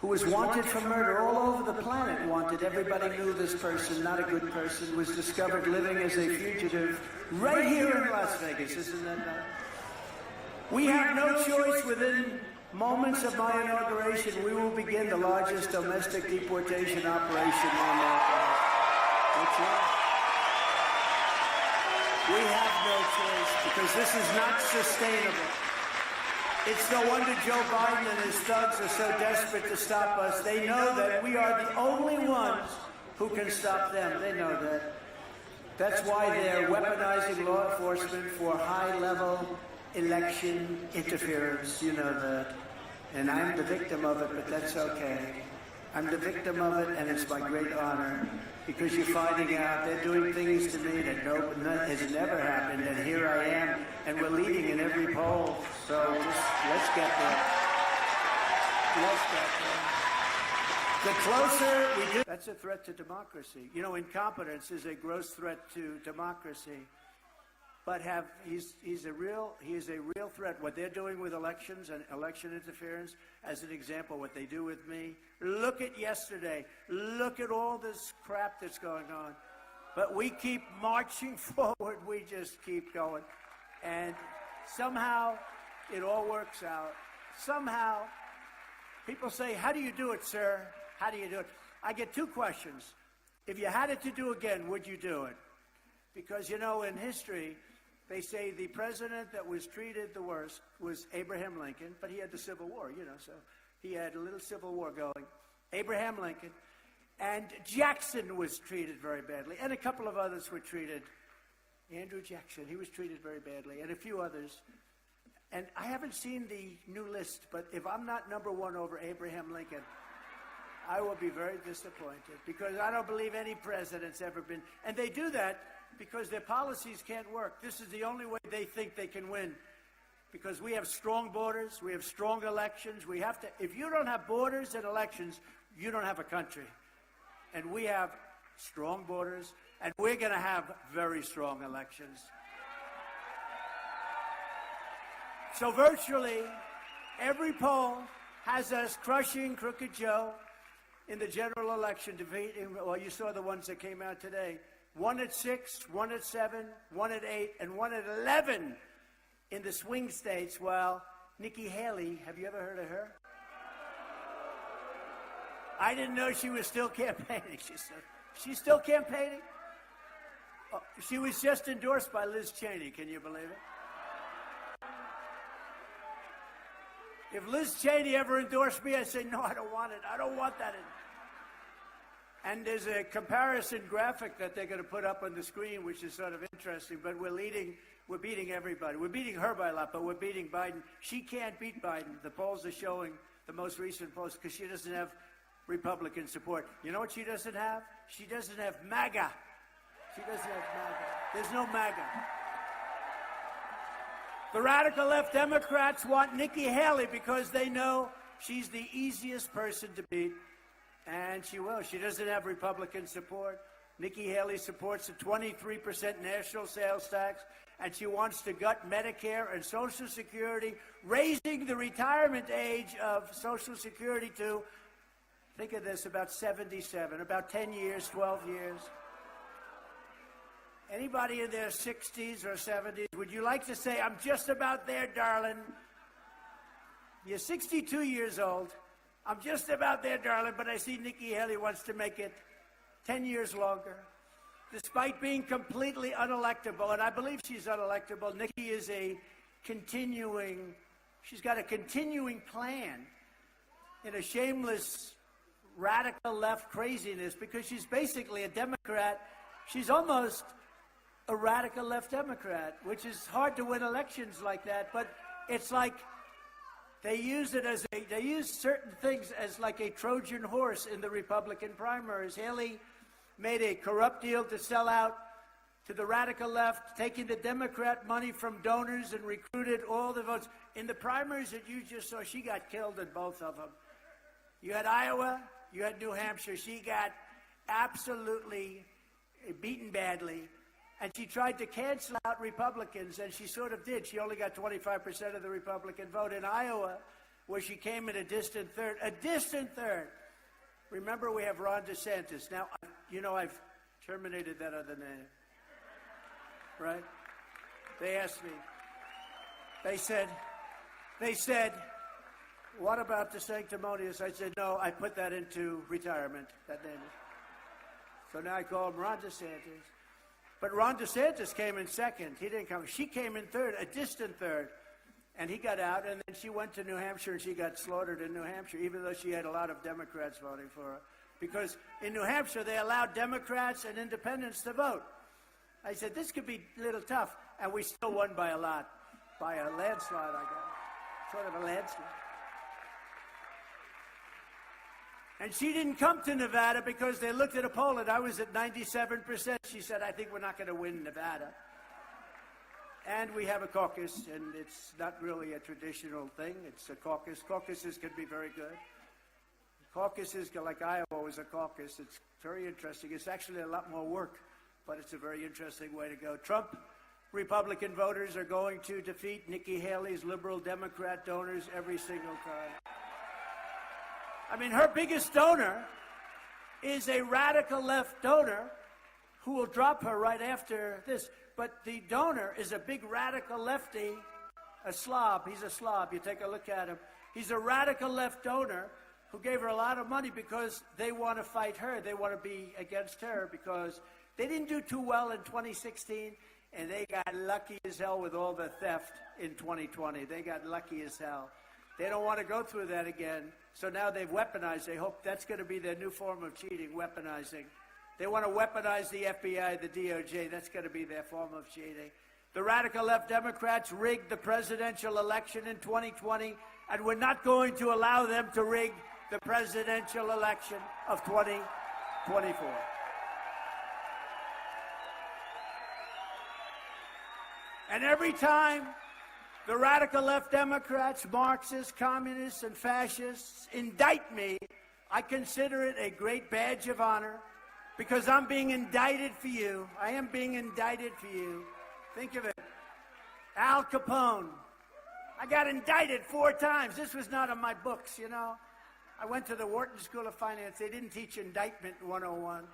who was wanted for murder all over the planet, wanted. Everybody knew this person, not a good person, was discovered living as a fugitive right here in Las Vegas. Isn't that nice? We have no choice. Within moments of my inauguration, we will begin the largest domestic deportation operation in America. That's right. We have no choice because this is not sustainable. It's no wonder Joe Biden and his thugs are so desperate to stop us. They know that we are the only ones who can stop them. They know that. That's why they're weaponizing law enforcement for high-level election interference. You know that. And I'm the victim of it, but that's okay. I'm the victim of it, and it's my great honor, because you're finding out they're doing things to me that has never happened, and here I am, and we're leading in every poll. So let's get there. Let's get there. The closer we do, that's a threat to democracy. You know, incompetence is a gross threat to democracy. But he's a real threat. What they're doing with elections and election interference, as an example, what they do with me. Look at yesterday. Look at all this crap that's going on. But we keep marching forward. We just keep going. And somehow it all works out. Somehow people say, how do you do it, sir? How do you do it? I get two questions. If you had it to do again, would you do it? Because, you know, in history, they say the president that was treated the worst was Abraham Lincoln, but he had the Civil War, you know, so he had a little Civil War going. Abraham Lincoln. And Jackson was treated very badly, and a couple of others were treated. Andrew Jackson, he was treated very badly, and a few others. And I haven't seen the new list, but if I'm not number one over Abraham Lincoln, I will be very disappointed, because I don't believe any president's ever been. And they do that because their policies can't work. This is the only way they think they can win, because we have strong borders, we have strong elections. We have to. If you don't have borders and elections, you don't have a country. And we have strong borders, and we're going to have very strong elections. So virtually every poll has us crushing Crooked Joe in the general election, defeating. Well, you saw the ones that came out today. 1 at 6, 1 at 7, 1 at 8, and 1 at 11 in the swing states, while Nikki Haley, have you ever heard of her? I didn't know she was still campaigning. She's still campaigning? Oh, she was just endorsed by Liz Cheney. Can you believe it? If Liz Cheney ever endorsed me, I'd say, no, I don't want it. I don't want that. And there's a comparison graphic that they're going to put up on the screen, which is sort of interesting, but we're beating everybody. We're beating her by a lot, but we're beating Biden. She can't beat Biden. The polls are showing, the most recent polls, because she doesn't have Republican support. You know what she doesn't have? She doesn't have MAGA. She doesn't have MAGA. There's no MAGA. The radical left Democrats want Nikki Haley because they know she's the easiest person to beat, and she will. She doesn't have Republican support. Nikki Haley supports a 23% national sales tax, and she wants to gut Medicare and Social Security, raising the retirement age of Social Security to, think of this, about 77, about 10 years, 12 years. Anybody in their 60s or 70s, would you like to say, I'm just about there, darling? You're 62 years old. I'm just about there, darling, but I see Nikki Haley wants to make it 10 years longer. Despite being completely unelectable, and I believe she's unelectable, Nikki is she's got a continuing plan in a shameless, radical left craziness, because she's basically a Democrat. She's almost a radical left Democrat, which is hard to win elections like that, but it's like they use certain things as like a Trojan horse in the Republican primaries. Haley made a corrupt deal to sell out to the radical left, taking the Democrat money from donors and recruited all the votes. In the primaries that you just saw, she got killed in both of them. You had Iowa, you had New Hampshire. She got absolutely beaten badly. And she tried to cancel out Republicans, and she sort of did. She only got 25% of the Republican vote in Iowa, where she came in a distant third. A distant third. Remember, we have Ron DeSantis. Now, I've terminated that other name. Right? They asked me. They said, what about the sanctimonious? I said, no, I put that into retirement. That name is. So now I call him Ron DeSantis. But Ron DeSantis came in second. He didn't come. She came in third, a distant third. And he got out, and then she went to New Hampshire, and she got slaughtered in New Hampshire, even though she had a lot of Democrats voting for her. Because in New Hampshire, they allowed Democrats and independents to vote. I said, this could be a little tough. And we still won by a lot. By a landslide, I got. Sort of a landslide. And she didn't come to Nevada because they looked at a poll, and I was at 97%. She said, I think we're not going to win Nevada. And we have a caucus, and it's not really a traditional thing. It's a caucus. Caucuses can be very good. Caucuses, like Iowa was a caucus. It's very interesting. It's actually a lot more work, but it's a very interesting way to go. Trump Republican voters are going to defeat Nikki Haley's liberal Democrat donors every single time. I mean, her biggest donor is a radical left donor who will drop her right after this. But the donor is a big radical lefty, a slob. He's a slob. You take a look at him. He's a radical left donor who gave her a lot of money because they want to fight her. They want to be against her because they didn't do too well in 2016, and they got lucky as hell with all the theft in 2020. They got lucky as hell. They don't want to go through that again. So now they've weaponized. They hope that's going to be their new form of cheating, weaponizing. They want to weaponize the FBI, the DOJ. That's going to be their form of cheating. The radical left Democrats rigged the presidential election in 2020, and we're not going to allow them to rig the presidential election of 2024. And every time the radical left Democrats, Marxists, communists, and fascists indict me, I consider it a great badge of honor because I'm being indicted for you. I am being indicted for you. Think of it. Al Capone. I got indicted 4 times. This was not in my books, you know. I went to the Wharton School of Finance. They didn't teach indictment 101.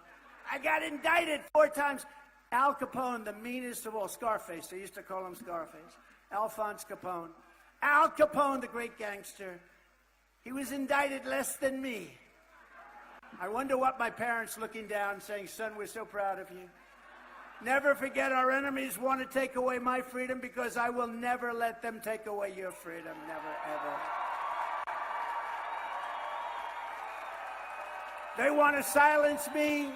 I got indicted 4 times. Al Capone, the meanest of all, Scarface. They used to call him Scarface. Alphonse Capone. Al Capone, the great gangster. He was indicted less than me. I wonder what my parents looking down saying, son, we're so proud of you. Never forget our enemies want to take away my freedom because I will never let them take away your freedom. Never, ever. They want to silence me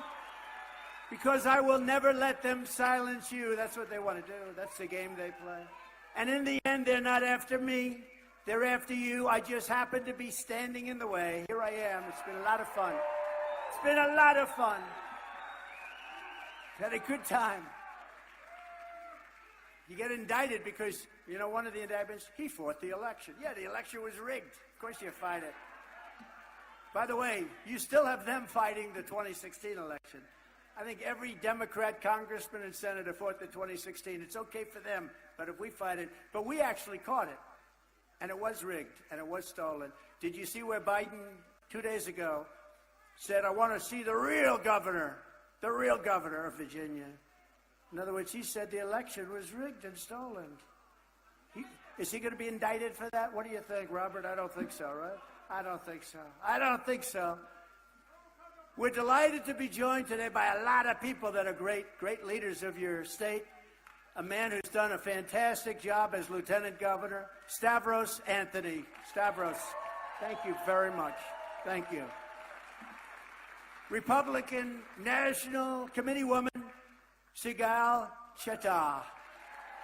because I will never let them silence you. That's what they want to do. That's the game they play. And in the end, they're not after me. They're after you. I just happen to be standing in the way. Here I am. It's been a lot of fun. It's been a lot of fun. Had a good time. You get indicted because, you know, one of the indictments, he fought the election. Yeah, the election was rigged. Of course you fight it. By the way, you still have them fighting the 2016 election. I think every Democrat, congressman, and senator fought the 2016. It's okay for them, but if we fight it, but we actually caught it. And it was rigged, and it was stolen. Did you see where Biden, 2 days ago, said, I want to see the real governor of Virginia? In other words, he said the election was rigged and stolen. Is he going to be indicted for that? What do you think, Robert? I don't think so, right? I don't think so. I don't think so. We're delighted to be joined today by a lot of people that are great leaders of your state. A man who's done a fantastic job as lieutenant governor, Stavros Anthony. Stavros, thank you very much. Thank you. Republican National Committee woman, Sigal Cheta.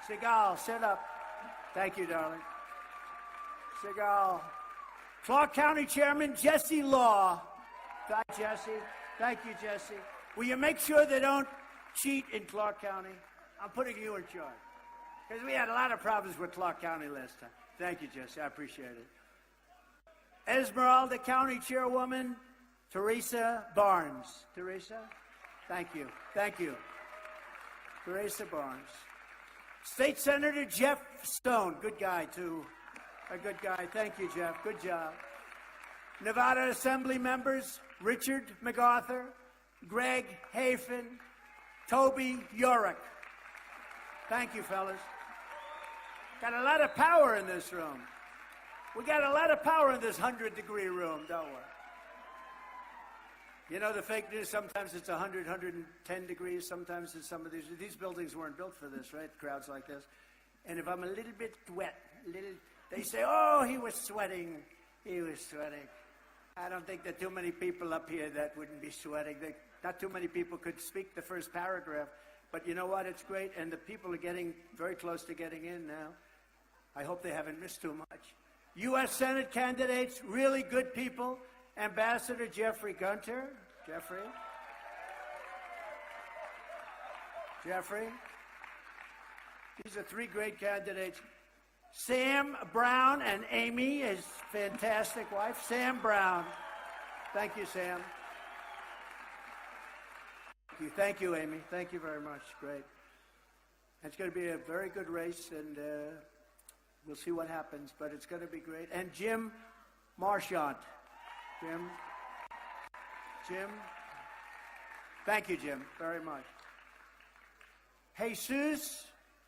Sigal, sit up. Thank you, darling. Sigal. Clark County Chairman Jesse Law. Hi, Jesse. Thank you, Jesse. Will you make sure they don't cheat in Clark County? I'm putting you in charge. Because we had a lot of problems with Clark County last time. Thank you, Jesse. I appreciate it. Esmeralda County Chairwoman, Teresa Barnes. Teresa? Thank you. Thank you. Teresa Barnes. State Senator Jeff Stone. Good guy, too. A good guy. Thank you, Jeff. Good job. Nevada Assembly members, Richard MacArthur, Greg Hafen, Toby Yorick. Thank you, fellas. Got a lot of power in this room. We got a lot of power in this 100-degree room, don't we? You know, the fake news, sometimes it's 100, 110 degrees. Sometimes it's some of these buildings weren't built for this, right? Crowds like this. And if I'm a little bit wet, they say, oh, he was sweating. He was sweating. I don't think there are too many people up here that wouldn't be sweating. Not too many people could speak the first paragraph. But you know what? It's great. And the people are getting very close to getting in now. I hope they haven't missed too much. U.S. Senate candidates, really good people. Ambassador Jeffrey Gunter. Jeffrey. These are three great candidates. Sam Brown and Amy, his fantastic wife. Sam Brown. Thank you, Sam. Thank you, Amy. Thank you very much. Great. It's going to be a very good race, and we'll see what happens, but it's going to be great. And Jim Marchant. Jim. Thank you, Jim, very much. Jesus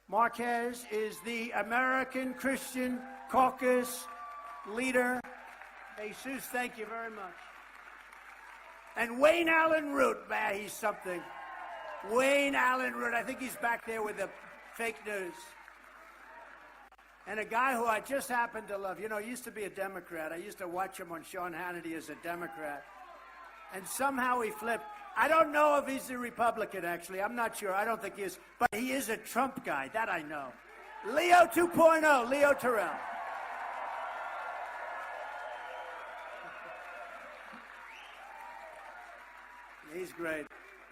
Marquez is the American Christian Caucus leader. Jesus, thank you very much. And Wayne Allen Root, man, he's something. Wayne Allen Root, I think he's back there with the fake news. And a guy who I just happen to love. You know, he used to be a Democrat. I used to watch him on Sean Hannity as a Democrat. And somehow he flipped. I don't know if he's a Republican, actually. I'm not sure. I don't think he is. But he is a Trump guy. That I know. Leo 2.0, Leo Terrell. He's great.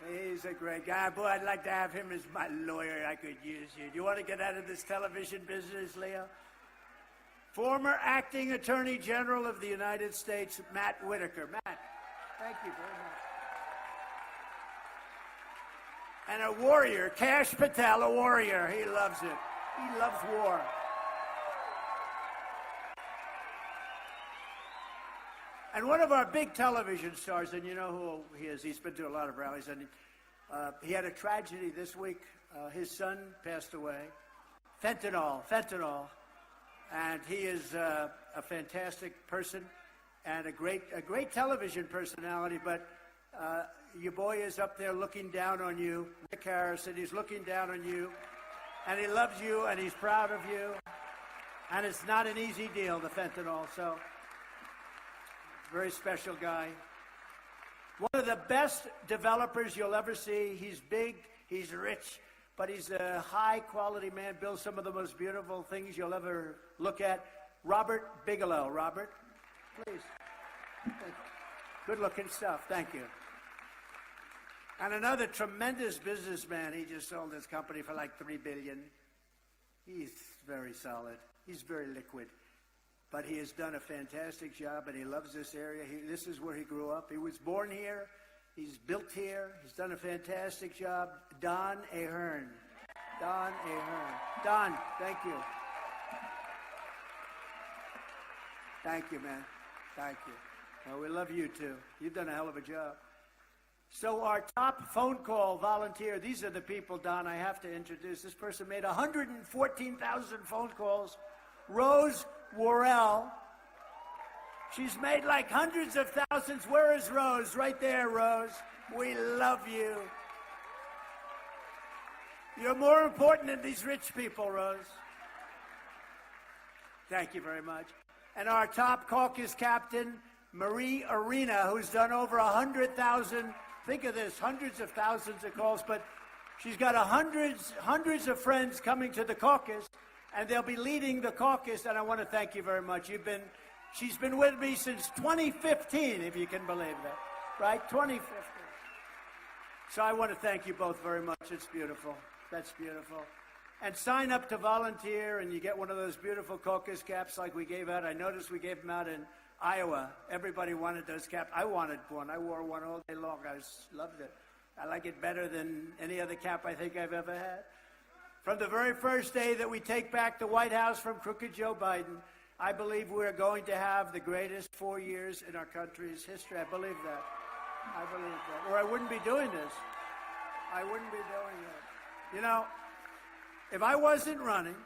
He's a great guy. Boy, I'd like to have him as my lawyer. I could use you. Do you want to get out of this television business, Leo? Former acting Attorney General of the United States, Matt Whitaker. Matt, thank you very much. And a warrior, Kash Patel, a warrior. He loves it. He loves war. And one of our big television stars, and you know who he is, he's been to a lot of rallies, and he had a tragedy this week. His son passed away, Fentanyl. And he is a fantastic person and a great television personality, but your boy is up there looking down on you. Rick Harrison, he's looking down on you, and he loves you, and he's proud of you. And it's not an easy deal, the fentanyl, so very special guy. One of the best developers you'll ever see. He's big, he's rich, but he's a high-quality man, builds some of the most beautiful things you'll ever look at. Robert Bigelow. Robert, please. Good-looking stuff. Thank you. And another tremendous businessman. He just sold his company for like $3 billion. He's very solid. He's very liquid. But he has done a fantastic job, and he loves this area. This is where he grew up. He was born here. He's built here. He's done a fantastic job. Don Ahern. Don Ahern. Don, thank you. Thank you, man. Thank you. Well, we love you, too. You've done a hell of a job. So our top phone call volunteer, these are the people, Don, I have to introduce. This person made 114,000 phone calls. Rose Worrell. She's made like hundreds of thousands. Where is Rose? Right there, Rose. We love you. You're more important than these rich people, Rose. Thank you very much. And our top caucus captain, Marie Arena, who's done over 100,000, think of this, hundreds of thousands of calls, but she's got hundreds of friends coming to the caucus, and they'll be leading the caucus, and I want to thank you very much. She's been with me since 2015, if you can believe that, right? 2015. So I want to thank you both very much. It's beautiful. That's beautiful. And sign up to volunteer, and you get one of those beautiful caucus caps like we gave out. I noticed we gave them out in Iowa. Everybody wanted those caps. I wanted one. I wore one all day long. I loved it. I like it better than any other cap I think I've ever had. From the very first day that we take back the White House from crooked Joe Biden, I believe we're going to have the greatest 4 years in our country's history. I believe that. I believe that. Or I wouldn't be doing this. I wouldn't be doing it. You know, if I wasn't running,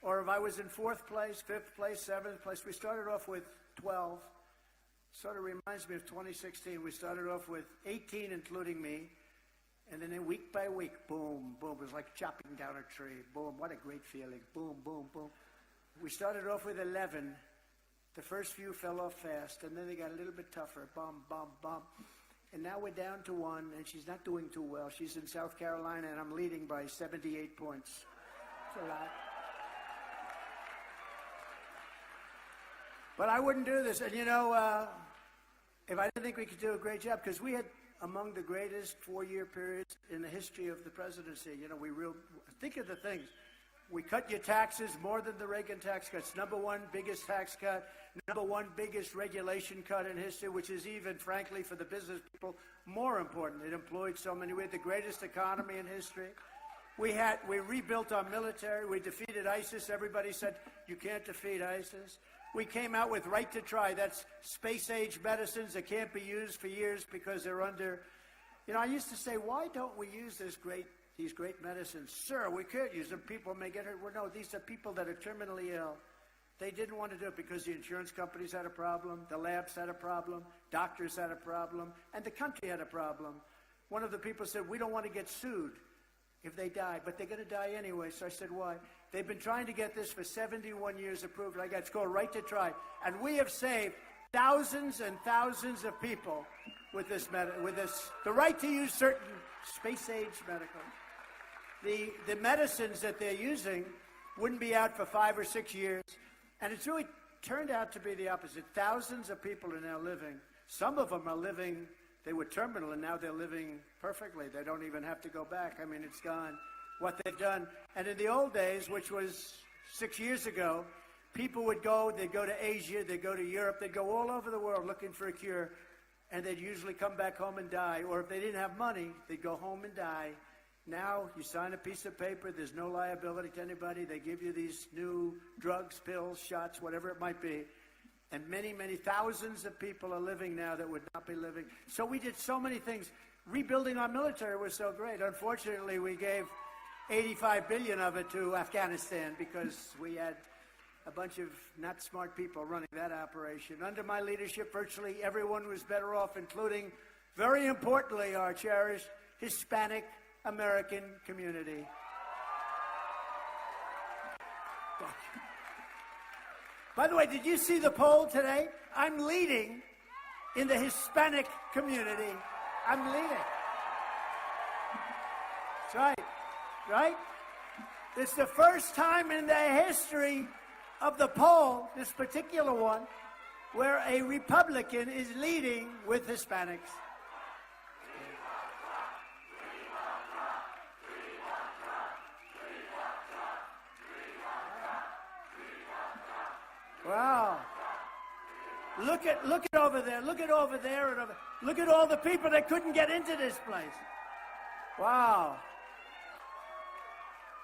or if I was in 4th place, 5th place, 7th place, we started off with 12. Sort of reminds me of 2016. We started off with 18, including me. And then week by week, boom, boom. It was like chopping down a tree. Boom, what a great feeling. Boom, boom, boom. We started off with 11. The first few fell off fast, and then they got a little bit tougher. Bum, bum, bum. And now we're down to 1, and she's not doing too well. She's in South Carolina, and I'm leading by 78 points. It's a lot. But I wouldn't do this. And, you know, if I didn't think we could do a great job, because we had among the greatest 4-year periods in the history of the presidency. You know, think of the things. We cut your taxes more than the Reagan tax cuts. #1 biggest tax cut. #1 biggest regulation cut in history, which is even, frankly, for the business people, more important. It employed so many. We had the greatest economy in history. We rebuilt our military. We defeated ISIS. Everybody said, you can't defeat ISIS. We came out with right to try. That's space-age medicines that can't be used for years because they're under... You know, I used to say, why don't we use these great medicines? Sir, we can't use them. People may get hurt. Well, no, these are people that are terminally ill. They didn't want to do it because the insurance companies had a problem, the labs had a problem, doctors had a problem, and the country had a problem. One of the people said, we don't want to get sued if they die, but they're going to die anyway. So I said, why? They've been trying to get this for 71 years approved. I got it's called right to try. And we have saved thousands and thousands of people with this, the right to use certain space-age medicals. The medicines that they're using wouldn't be out for 5 or 6 years. And it's really turned out to be the opposite. Thousands of people are now living. Some of them are living, they were terminal, and now they're living perfectly. They don't even have to go back. I mean, it's gone, what they've done. And in the old days, which was 6 years ago, people would go, they'd go to Asia, they'd go to Europe, they'd go all over the world looking for a cure, and they'd usually come back home and die. Or if they didn't have money, they'd go home and die. Now, you sign a piece of paper, there's no liability to anybody. They give you these new drugs, pills, shots, whatever it might be. And many, many thousands of people are living now that would not be living. So we did so many things. Rebuilding our military was so great. Unfortunately, we gave 85 billion of it to Afghanistan because we had a bunch of not smart people running that operation. Under my leadership, virtually everyone was better off, including, very importantly, our cherished Hispanic American community. By the way, did you see the poll today? I'm leading in the Hispanic community. I'm leading. That's right. Right? It's the first time in the history of the poll, this particular one, where a Republican is leading with Hispanics. Wow. Look at over there. Look at over there and over. Look at all the people that couldn't get into this place. Wow.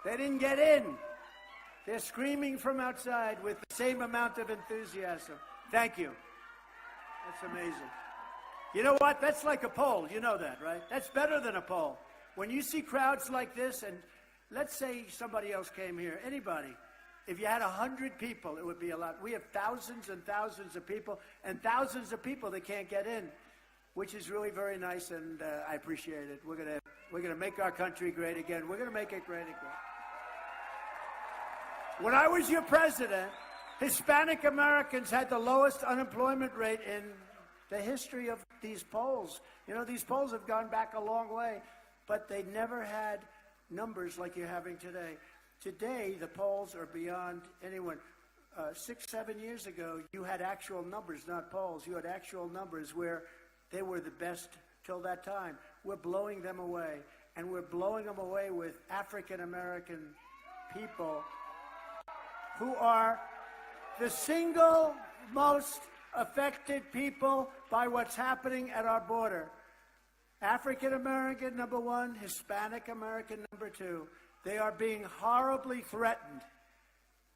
They didn't get in. They're screaming from outside with the same amount of enthusiasm. Thank you. That's amazing. You know what? That's like a poll. You know that, right? That's better than a poll. When you see crowds like this, and let's say somebody else came here, anybody, if you had 100 people, it would be a lot. We have thousands and thousands of people, and thousands of people that can't get in, which is really very nice, and I appreciate it. We're gonna make our country great again. We're gonna make it great again. When I was your president, Hispanic Americans had the lowest unemployment rate in the history of these polls. You know, these polls have gone back a long way, but they never had numbers like you're having today. Today, the polls are beyond anyone. 6, 7 years ago, you had actual numbers, not polls. You had actual numbers where they were the best till that time. We're blowing them away, and we're blowing them away with African American people who are the single most affected people by what's happening at our border. African American, number one, Hispanic American, number two. They are being horribly threatened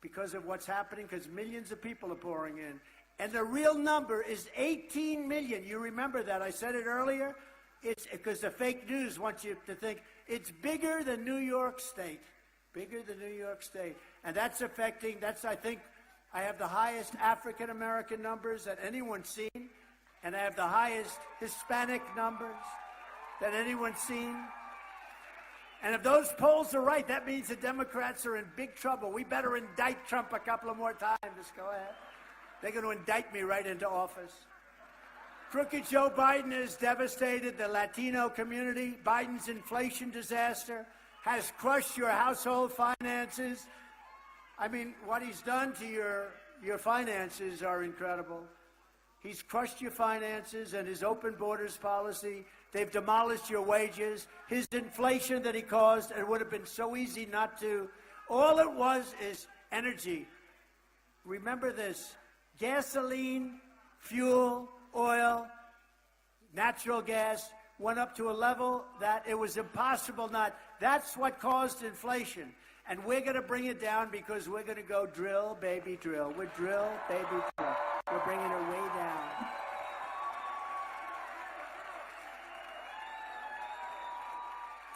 because of what's happening, because millions of people are pouring in. And the real number is 18 million. You remember that. I said it earlier. It's because the fake news wants you to think it's bigger than New York State. Bigger than New York State. And that's affecting, I think, I have the highest African American numbers that anyone's seen. And I have the highest Hispanic numbers that anyone's seen. And if those polls are right, that means the Democrats are in big trouble. We better indict Trump a couple of more times. Just go ahead. They're going to indict me right into office. Crooked Joe Biden has devastated the Latino community. Biden's inflation disaster has crushed your household finances. I mean, what he's done to your finances are incredible. He's crushed your finances, and his open borders policy, they've demolished your wages. His inflation that he caused, it would have been so easy not to. All it was is energy. Remember this: gasoline, fuel, oil, natural gas went up to a level that it was impossible not. That's what caused inflation. And we're going to bring it down because we're going to go drill, baby, drill. We're drill, baby, drill. We're bringing it way down.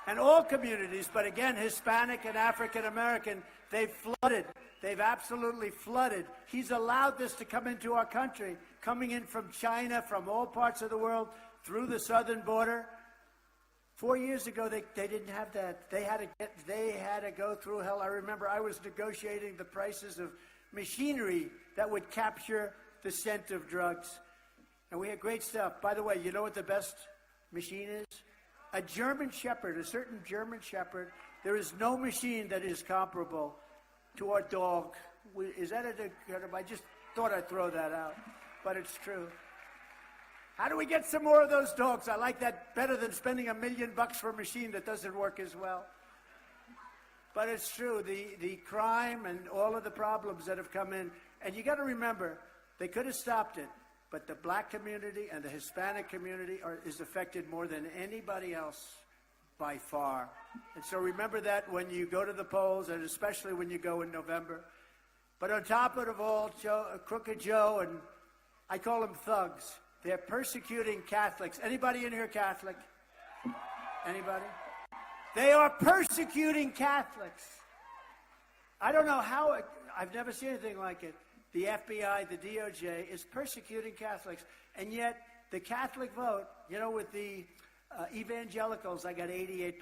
And all communities, but again, Hispanic and African American, they've flooded. They've absolutely flooded. He's allowed this to come into our country, coming in from China, from all parts of the world, through the southern border. 4 years ago, they didn't have that. They had to go through hell. I remember I was negotiating the prices of machinery that would capture the scent of drugs. And we had great stuff. By the way, you know what the best machine is? A German Shepherd, a certain German Shepherd. There is no machine that is comparable to our dog. Is that I just thought I'd throw that out, but it's true. How do we get some more of those dogs? I like that better than spending $1 million for a machine that doesn't work as well. But it's true, the crime and all of the problems that have come in. And you got to remember, they could have stopped it, but the black community and the Hispanic community is affected more than anybody else by far. And so remember that when you go to the polls, and especially when you go in November. But on top of it all, Crooked Joe, and I call them thugs, they're persecuting Catholics. Anybody in here Catholic? Anybody? They are persecuting Catholics. I don't know how, I've never seen anything like it. The FBI, the DOJ is persecuting Catholics. And yet, the Catholic vote, you know, with the evangelicals, I got 88%.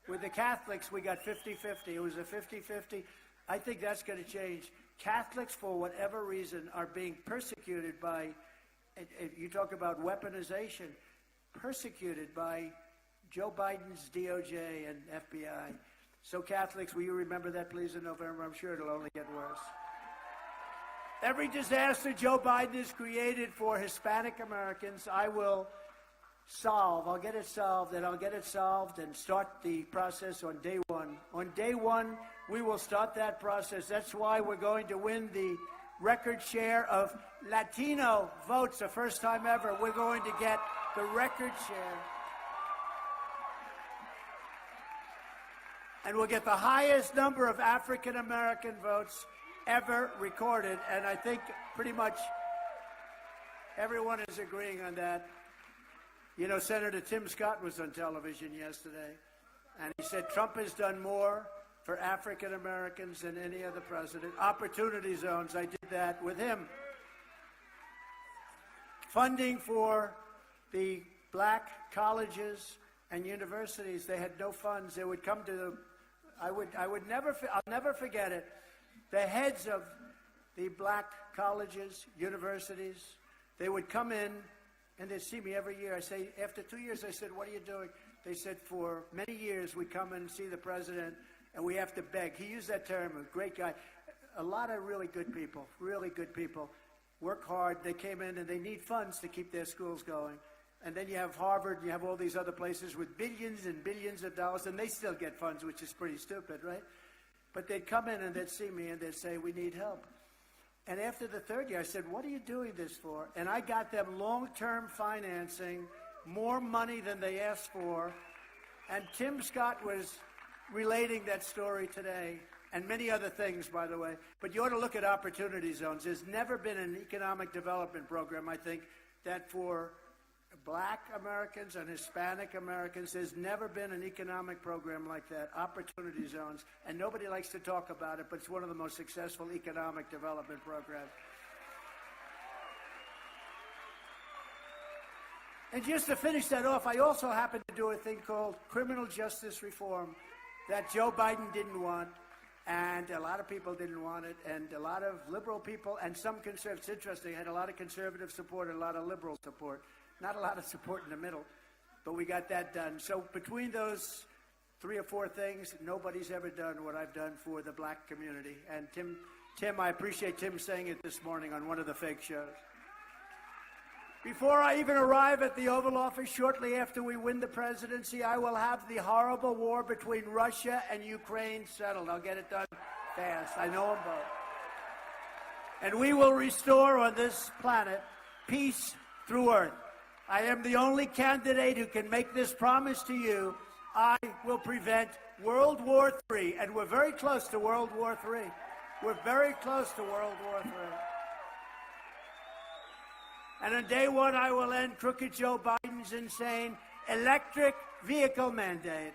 With the Catholics, we got 50-50. It was a 50-50. I think that's going to change. Catholics, for whatever reason, are being persecuted by, you talk about weaponization, persecuted by Joe Biden's DOJ and FBI. So Catholics, will you remember that, please, in November? I'm sure it'll only get worse. Every disaster Joe Biden has created for Hispanic Americans, I will solve. I'll get it solved, and I'll get it solved and start the process on day one. On day one, we will start that process. That's why we're going to win the record share of Latino votes, the first time ever. We're going to get the record share. And we'll get the highest number of African American votes ever recorded. And I think pretty much everyone is agreeing on that. You know, Senator Tim Scott was on television yesterday, and he said Trump has done more for African Americans than any other president. Opportunity zones, I did that with him. Funding for the black colleges and universities, they had no funds. They would come to the, I'll never forget it. The heads of the black colleges, universities, they would come in and they'd see me every year. I say, after 2 years, I said, what are you doing? They said, for many years, we come and see the president and we have to beg. He used that term, a great guy. A lot of really good people, work hard. They came in and they need funds to keep their schools going. And then you have Harvard, you have all these other places with billions and billions of dollars, and they still get funds, which is pretty stupid, right? But they'd come in and they'd see me and they'd say, we need help. And after the third year, I said, what are you doing this for? And I got them long-term financing, more money than they asked for. And Tim Scott was relating that story today, and many other things, by the way. But you ought to look at opportunity zones. There's never been an economic development program, I think, that for black Americans and Hispanic Americans, there's never been an economic program like that, opportunity zones. And nobody likes to talk about it, but it's one of the most successful economic development programs. And just to finish that off, I also happen to do a thing called criminal justice reform that Joe Biden didn't want, and a lot of people didn't want it, and a lot of liberal people and some conservatives. It's interesting, I had a lot of conservative support and a lot of liberal support. Not a lot of support in the middle, but we got that done. So between those 3 or 4 things, nobody's ever done what I've done for the black community. And Tim, I appreciate Tim saying it this morning on one of the fake shows. Before I even arrive at the Oval Office, shortly after we win the presidency, I will have the horrible war between Russia and Ukraine settled. I'll get it done fast. I know them both. And we will restore on this planet peace through earth. I am the only candidate who can make this promise to you. I will prevent World War III, and we're very close to World War III. We're very close to World War III. And on day one, I will end crooked Joe Biden's insane electric vehicle mandate.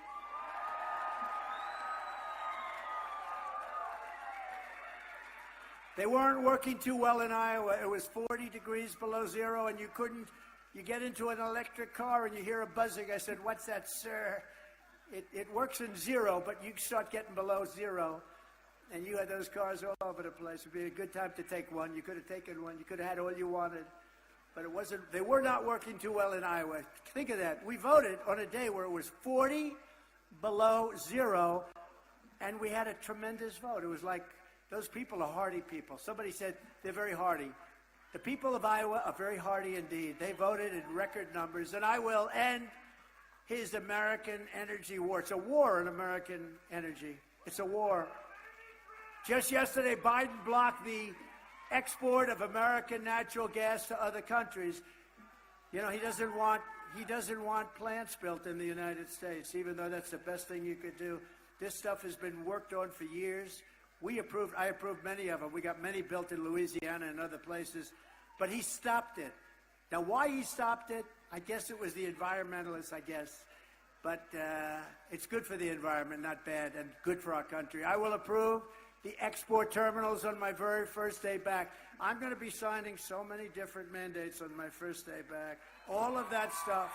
They weren't working too well in Iowa. It was 40 degrees below zero, and you get into an electric car and you hear a buzzing. I said, what's that, sir? It works in zero, but you start getting below zero, and you had those cars all over the place. It would be a good time to take one. You could have taken one. You could have had all you wanted. But it wasn't. They were not working too well in Iowa. Think of that. We voted on a day where it was 40 below zero, and we had a tremendous vote. It was like, those people are hardy people. Somebody said they're very hardy. The people of Iowa are very hardy indeed. They voted in record numbers, and I will end his American energy war. It's a war on American energy. It's a war. Just yesterday, Biden blocked the export of American natural gas to other countries. You know, he doesn't want plants built in the United States, even though that's the best thing you could do. This stuff has been worked on for years. I approved many of them. We got many built in Louisiana and other places, but he stopped it. Now, why he stopped it, I guess it was the environmentalists, but it's good for the environment, not bad, and good for our country. I will approve the export terminals on my very first day back. I'm going to be signing so many different mandates on my first day back. All of that stuff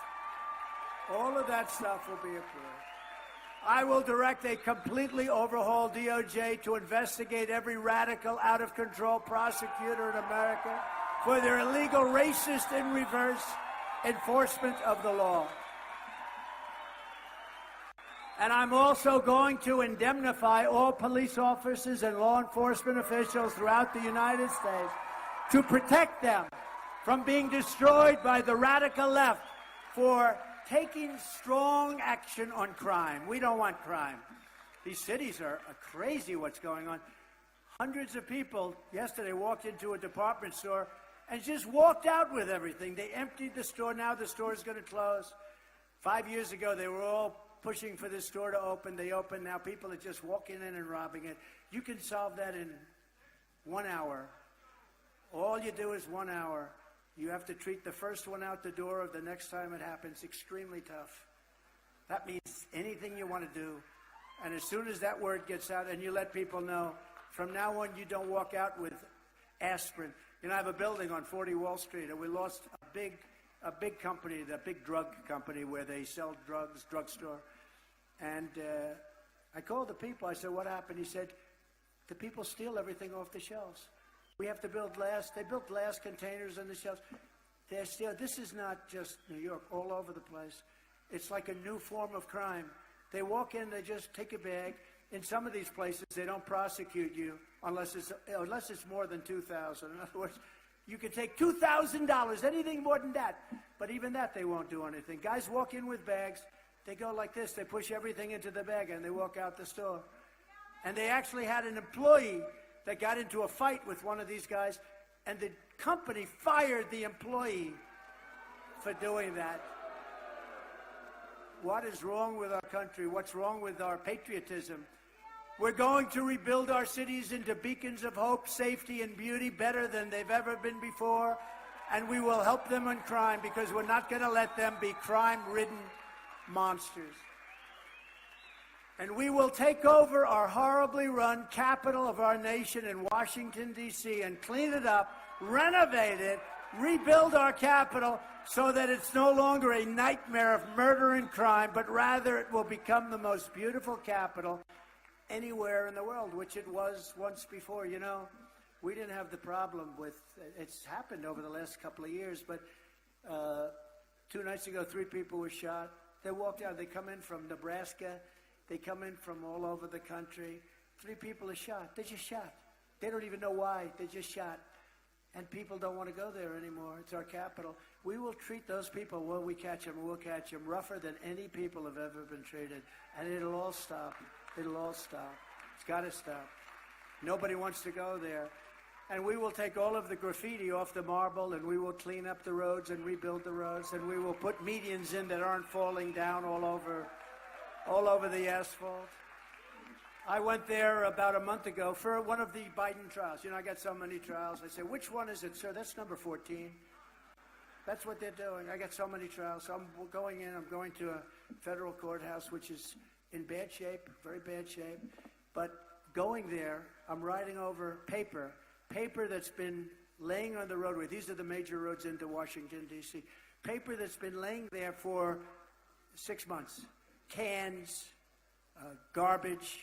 will be approved. I will direct a completely overhauled DOJ to investigate every radical, out-of-control prosecutor in America for their illegal, racist, in reverse enforcement of the law. And I'm also going to indemnify all police officers and law enforcement officials throughout the United States to protect them from being destroyed by the radical left for taking strong action on crime. We don't want crime. These cities are crazy what's going on. Hundreds of people yesterday walked into a department store and just walked out with everything. They emptied the store. Now the store is going to close. 5 years ago, they were all pushing for this store to open. They open. Now people are just walking in and robbing it. You can solve that in 1 hour. All you do is 1 hour. You have to treat the first one out the door of the next time it happens extremely tough. That means anything you want to do. And as soon as that word gets out and you let people know, from now on you don't walk out with aspirin. You know, I have a building on 40 Wall Street, and we lost a big company, the big drug company where they sell drugs, drugstore. And I called the people. I said, what happened? He said, the people steal everything off the shelves. We have to build glass. They built glass containers on the shelves. They're still, this is not just New York, all over the place. It's like a new form of crime. They walk in, they just take a bag. In some of these places, they don't prosecute you unless it's more than $2,000. In other words, you can take $2,000, anything more than that. But even that, they won't do anything. Guys walk in with bags. They go like this. They push everything into the bag, and they walk out the store. And they actually had an employee that got into a fight with one of these guys, and the company fired the employee for doing that. What is wrong with our country? What's wrong with our patriotism? We're going to rebuild our cities into beacons of hope, safety, and beauty better than they've ever been before, and we will help them in crime because we're not going to let them be crime-ridden monsters. And we will take over our horribly run capital of our nation in Washington, D.C., and clean it up, renovate it, rebuild our capital so that it's no longer a nightmare of murder and crime, but rather it will become the most beautiful capital anywhere in the world, which it was once before. You know, we didn't have the problem with, it's happened over the last couple of years, but 2 nights ago, 3 people were shot. They walked out. They come in from Nebraska. They come in from all over the country. 3 people are shot. They just shot. They don't even know why. They just shot. And people don't want to go there anymore. It's our capital. We will treat those people when we catch them. We'll catch them rougher than any people have ever been treated. And it'll all stop. It'll all stop. It's got to stop. Nobody wants to go there. And we will take all of the graffiti off the marble, and we will clean up the roads and rebuild the roads, and we will put medians in that aren't falling down all over the asphalt. I went there about a month ago for one of the Biden trials. You know, I got so many trials. I said, which one is it, sir? That's number 14. That's what they're doing. I got so many trials. So I'm going in. I'm going to a federal courthouse, which is in bad shape, very bad shape. But going there, I'm riding over paper that's been laying on the roadway. These are the major roads into Washington, D.C. Paper that's been laying there for 6 months. Cans, garbage.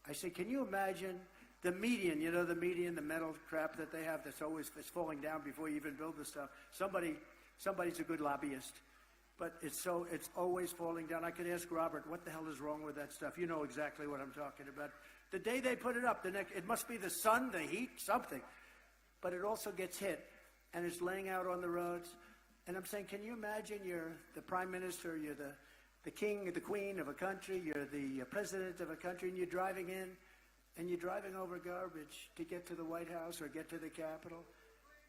I say, can you imagine the median, you know, the median, the metal crap that they have that's always falling down before you even build the stuff. Somebody's a good lobbyist, but it's always falling down. I could ask Robert, what the hell is wrong with that stuff? You know exactly what I'm talking about. The day they put it up, it must be the sun, the heat, something. But it also gets hit, and it's laying out on the roads. And I'm saying, can you imagine you're the prime minister, you're the king, the queen of a country, you're the president of a country, and you're driving in, and you're driving over garbage to get to the White House or get to the Capitol,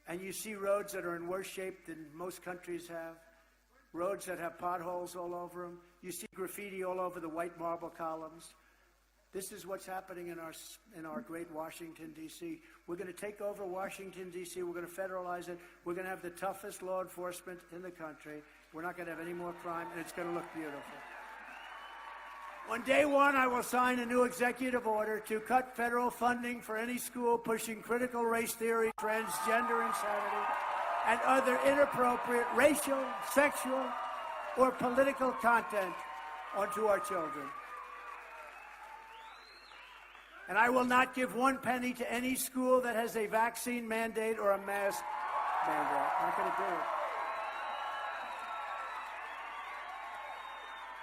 and you see roads that are in worse shape than most countries have, roads that have potholes all over them. You see graffiti all over the white marble columns. This is what's happening in our great Washington, D.C. We're going to take over Washington, D.C. We're going to federalize it. We're going to have the toughest law enforcement in the country. We're not going to have any more crime, and it's going to look beautiful. On day one, I will sign a new executive order to cut federal funding for any school pushing critical race theory, transgender insanity, and other inappropriate racial, sexual, or political content onto our children. And I will not give 1 penny to any school that has a vaccine mandate or a mask mandate. I'm not going to do it.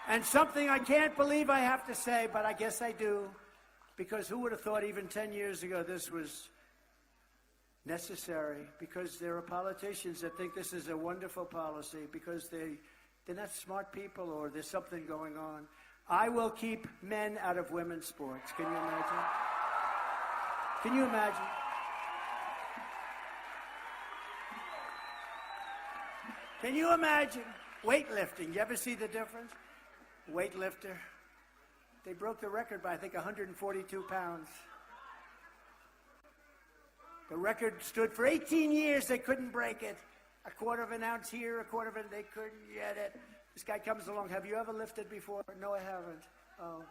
And something I can't believe I have to say, but I guess I do, because who would have thought even 10 years ago this was necessary? Because there are politicians that think this is a wonderful policy because they're not smart people or there's something going on. I will keep men out of women's sports. Can you imagine? Can you imagine? Can you imagine weightlifting? You ever see the difference? Weightlifter. They broke the record by, I think, 142 pounds. The record stood for 18 years. They couldn't break it. A quarter of an ounce here, a quarter of an, they couldn't get it. This guy comes along. Have you ever lifted before? No, I haven't. Oh.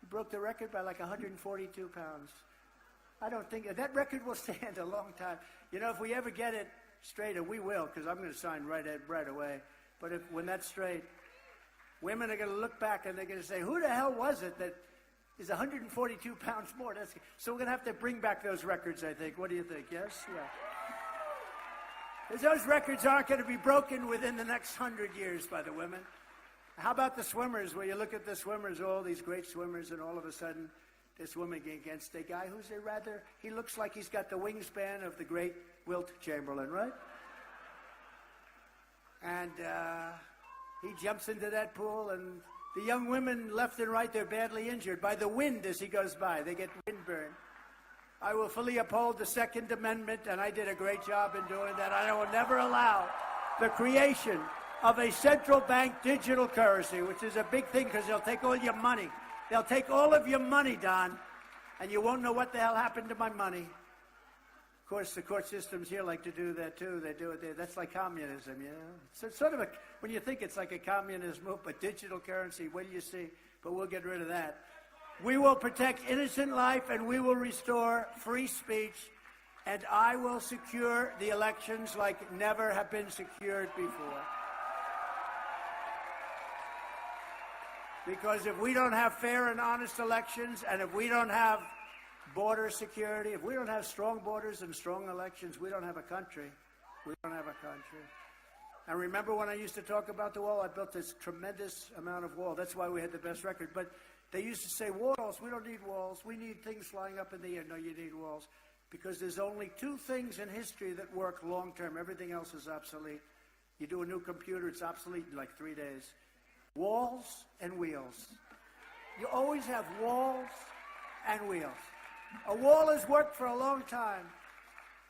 He broke the record by like 142 pounds. I don't think that record will stand a long time. You know, if we ever get it straight, and we will, because I'm going to sign right away. But when that's straight, women are going to look back and they're going to say, who the hell was it that is 142 pounds more? So we're going to have to bring back those records, I think. What do you think? Yes? Yeah. Because those records aren't going to be broken within the next 100 years by the women. How about the swimmers, where you look at the swimmers, all these great swimmers, and all of a sudden they're swimming against a guy who's he looks like he's got the wingspan of the great Wilt Chamberlain, right? And he jumps into that pool, and the young women left and right, they're badly injured by the wind as he goes by. They get windburn. I will fully uphold the Second Amendment, and I did a great job in doing that. I will never allow the creation of a central bank digital currency, which is a big thing because they'll take all your money. They'll take all of your money, Don, and you won't know what the hell happened to my money. Of course, the court systems here like to do that, too. They do it. That's like communism, you know? So it's sort of when you think it's like a communist move, but digital currency, what do you see? But we'll get rid of that. We will protect innocent life, and we will restore free speech, and I will secure the elections like never have been secured before. Because if we don't have fair and honest elections, and if we don't have border security, if we don't have strong borders and strong elections, we don't have a country. We don't have a country. And remember when I used to talk about the wall? I built this tremendous amount of wall. That's why we had the best record. But they used to say, walls, we don't need walls. We need things flying up in the air. No, you need walls. Because there's only 2 things in history that work long term. Everything else is obsolete. You do a new computer, it's obsolete in like 3 days. Walls and wheels. You always have walls and wheels. A wall has worked for a long time.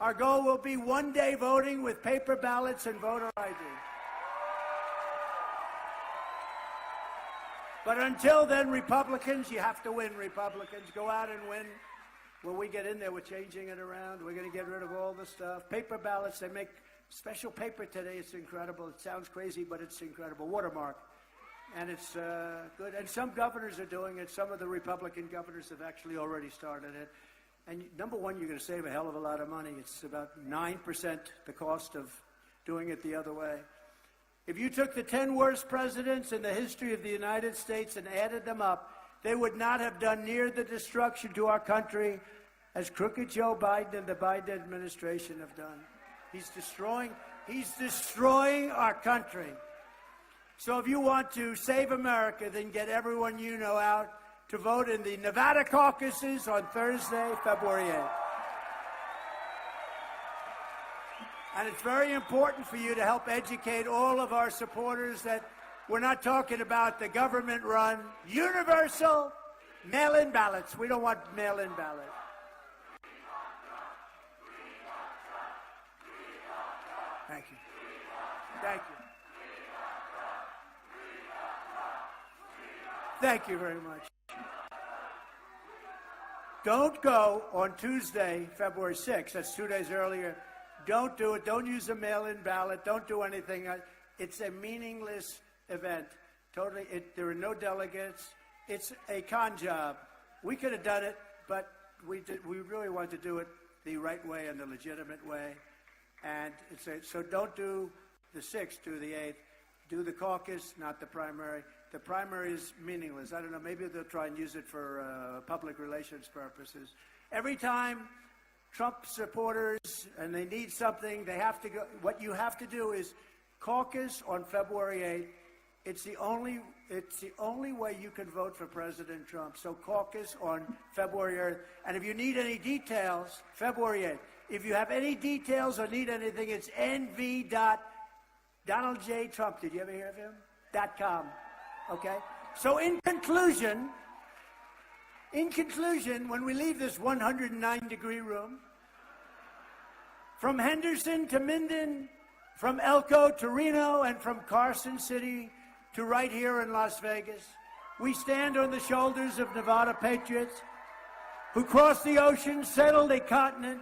Our goal will be one day voting with paper ballots and voter ID. But until then, Republicans, you have to win, Republicans. Go out and win. When we get in there, we're changing it around. We're going to get rid of all the stuff. Paper ballots, they make special paper today. It's incredible. It sounds crazy, but it's incredible. Watermark. And it's good. And some governors are doing it. Some of the Republican governors have actually already started it. And number one, you're going to save a hell of a lot of money. It's about 9% the cost of doing it the other way. If you took the 10 worst presidents in the history of the United States and added them up, they would not have done near the destruction to our country as crooked Joe Biden and the Biden administration have done. He's destroying our country. So if you want to save America, then get everyone you know out to vote in the Nevada caucuses on Thursday, February 8th. And it's very important for you to help educate all of our supporters that we're not talking about the government-run, universal mail-in ballots. We don't want mail-in ballots. Thank you. Thank you. Thank you very much. Don't go on Tuesday, February 6th. That's 2 days earlier. Don't do it. Don't use a mail-in ballot. Don't do anything. It's a meaningless event. Totally. There are no delegates. It's a con job. We could have done it, but we really wanted to do it the right way and the legitimate way. And so don't do the 6th, do the 8th. Do the caucus, not the primary. The primary is meaningless. I don't know, maybe they'll try and use it for public relations purposes. Every time Trump supporters, and they need something, they have to go, what you have to do is caucus on February 8th. It's the only way you can vote for President Trump. So caucus on February 8th. And if you need any details, February 8th. If you have any details or need anything, it's nv.donaldjtrump. Did you ever hear of him? .com. Okay? So in conclusion, when we leave this 109-degree room, from Henderson to Minden, from Elko to Reno, and from Carson City to right here in Las Vegas, we stand on the shoulders of Nevada patriots who crossed the ocean, settled a continent,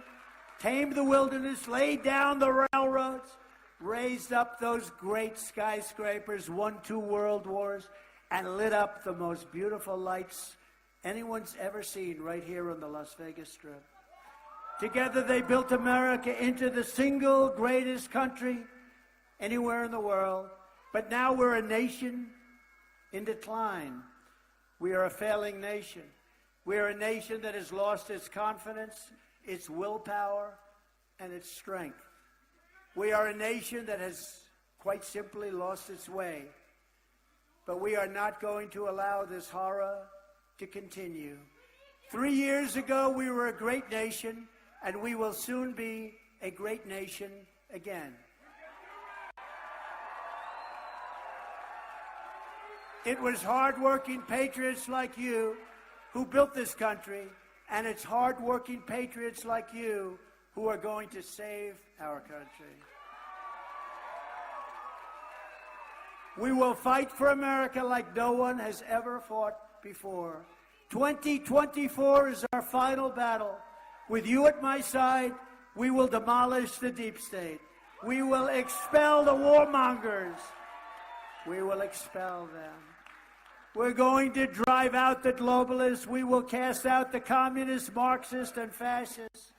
tamed the wilderness, laid down the railroads, raised up those great skyscrapers, won 2 world wars, and lit up the most beautiful lights anyone's ever seen right here on the Las Vegas Strip. Together they built America into the single greatest country anywhere in the world. But now we're a nation in decline. We are a failing nation. We are a nation that has lost its confidence, its willpower, and its strength. We are a nation that has quite simply lost its way. But we are not going to allow this horror to continue. 3 years ago, we were a great nation, and we will soon be a great nation again. It was hard-working patriots like you who built this country, and it's hard-working patriots like you who are going to save our country. We will fight for America like no one has ever fought before. 2024 is our final battle. With you at my side, we will demolish the deep state. We will expel the warmongers. We will expel them. We're going to drive out the globalists. We will cast out the communists, Marxists, and fascists.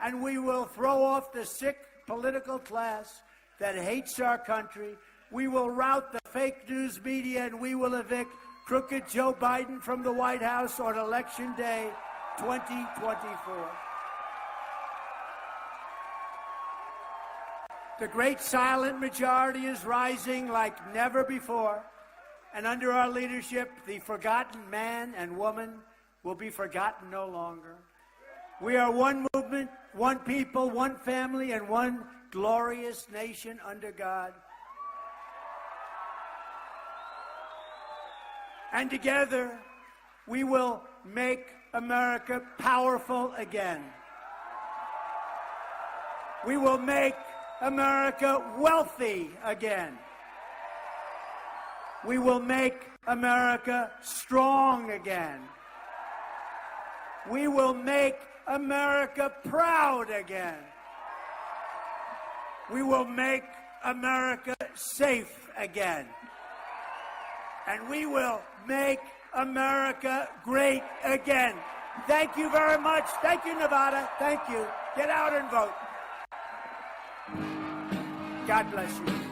And we will throw off the sick political class that hates our country. We will rout the fake news media, and we will evict crooked Joe Biden from the White House on Election Day 2024. The great silent majority is rising like never before. And under our leadership, the forgotten man and woman will be forgotten no longer. We are one movement, one people, one family, and one glorious nation under God. And together, we will make America powerful again. We will make America wealthy again. We will make America strong again. We will make America proud again. We will make America safe again. And we will make America great again. Thank you very much. Thank you, Nevada. Thank you. Get out and vote. God bless you.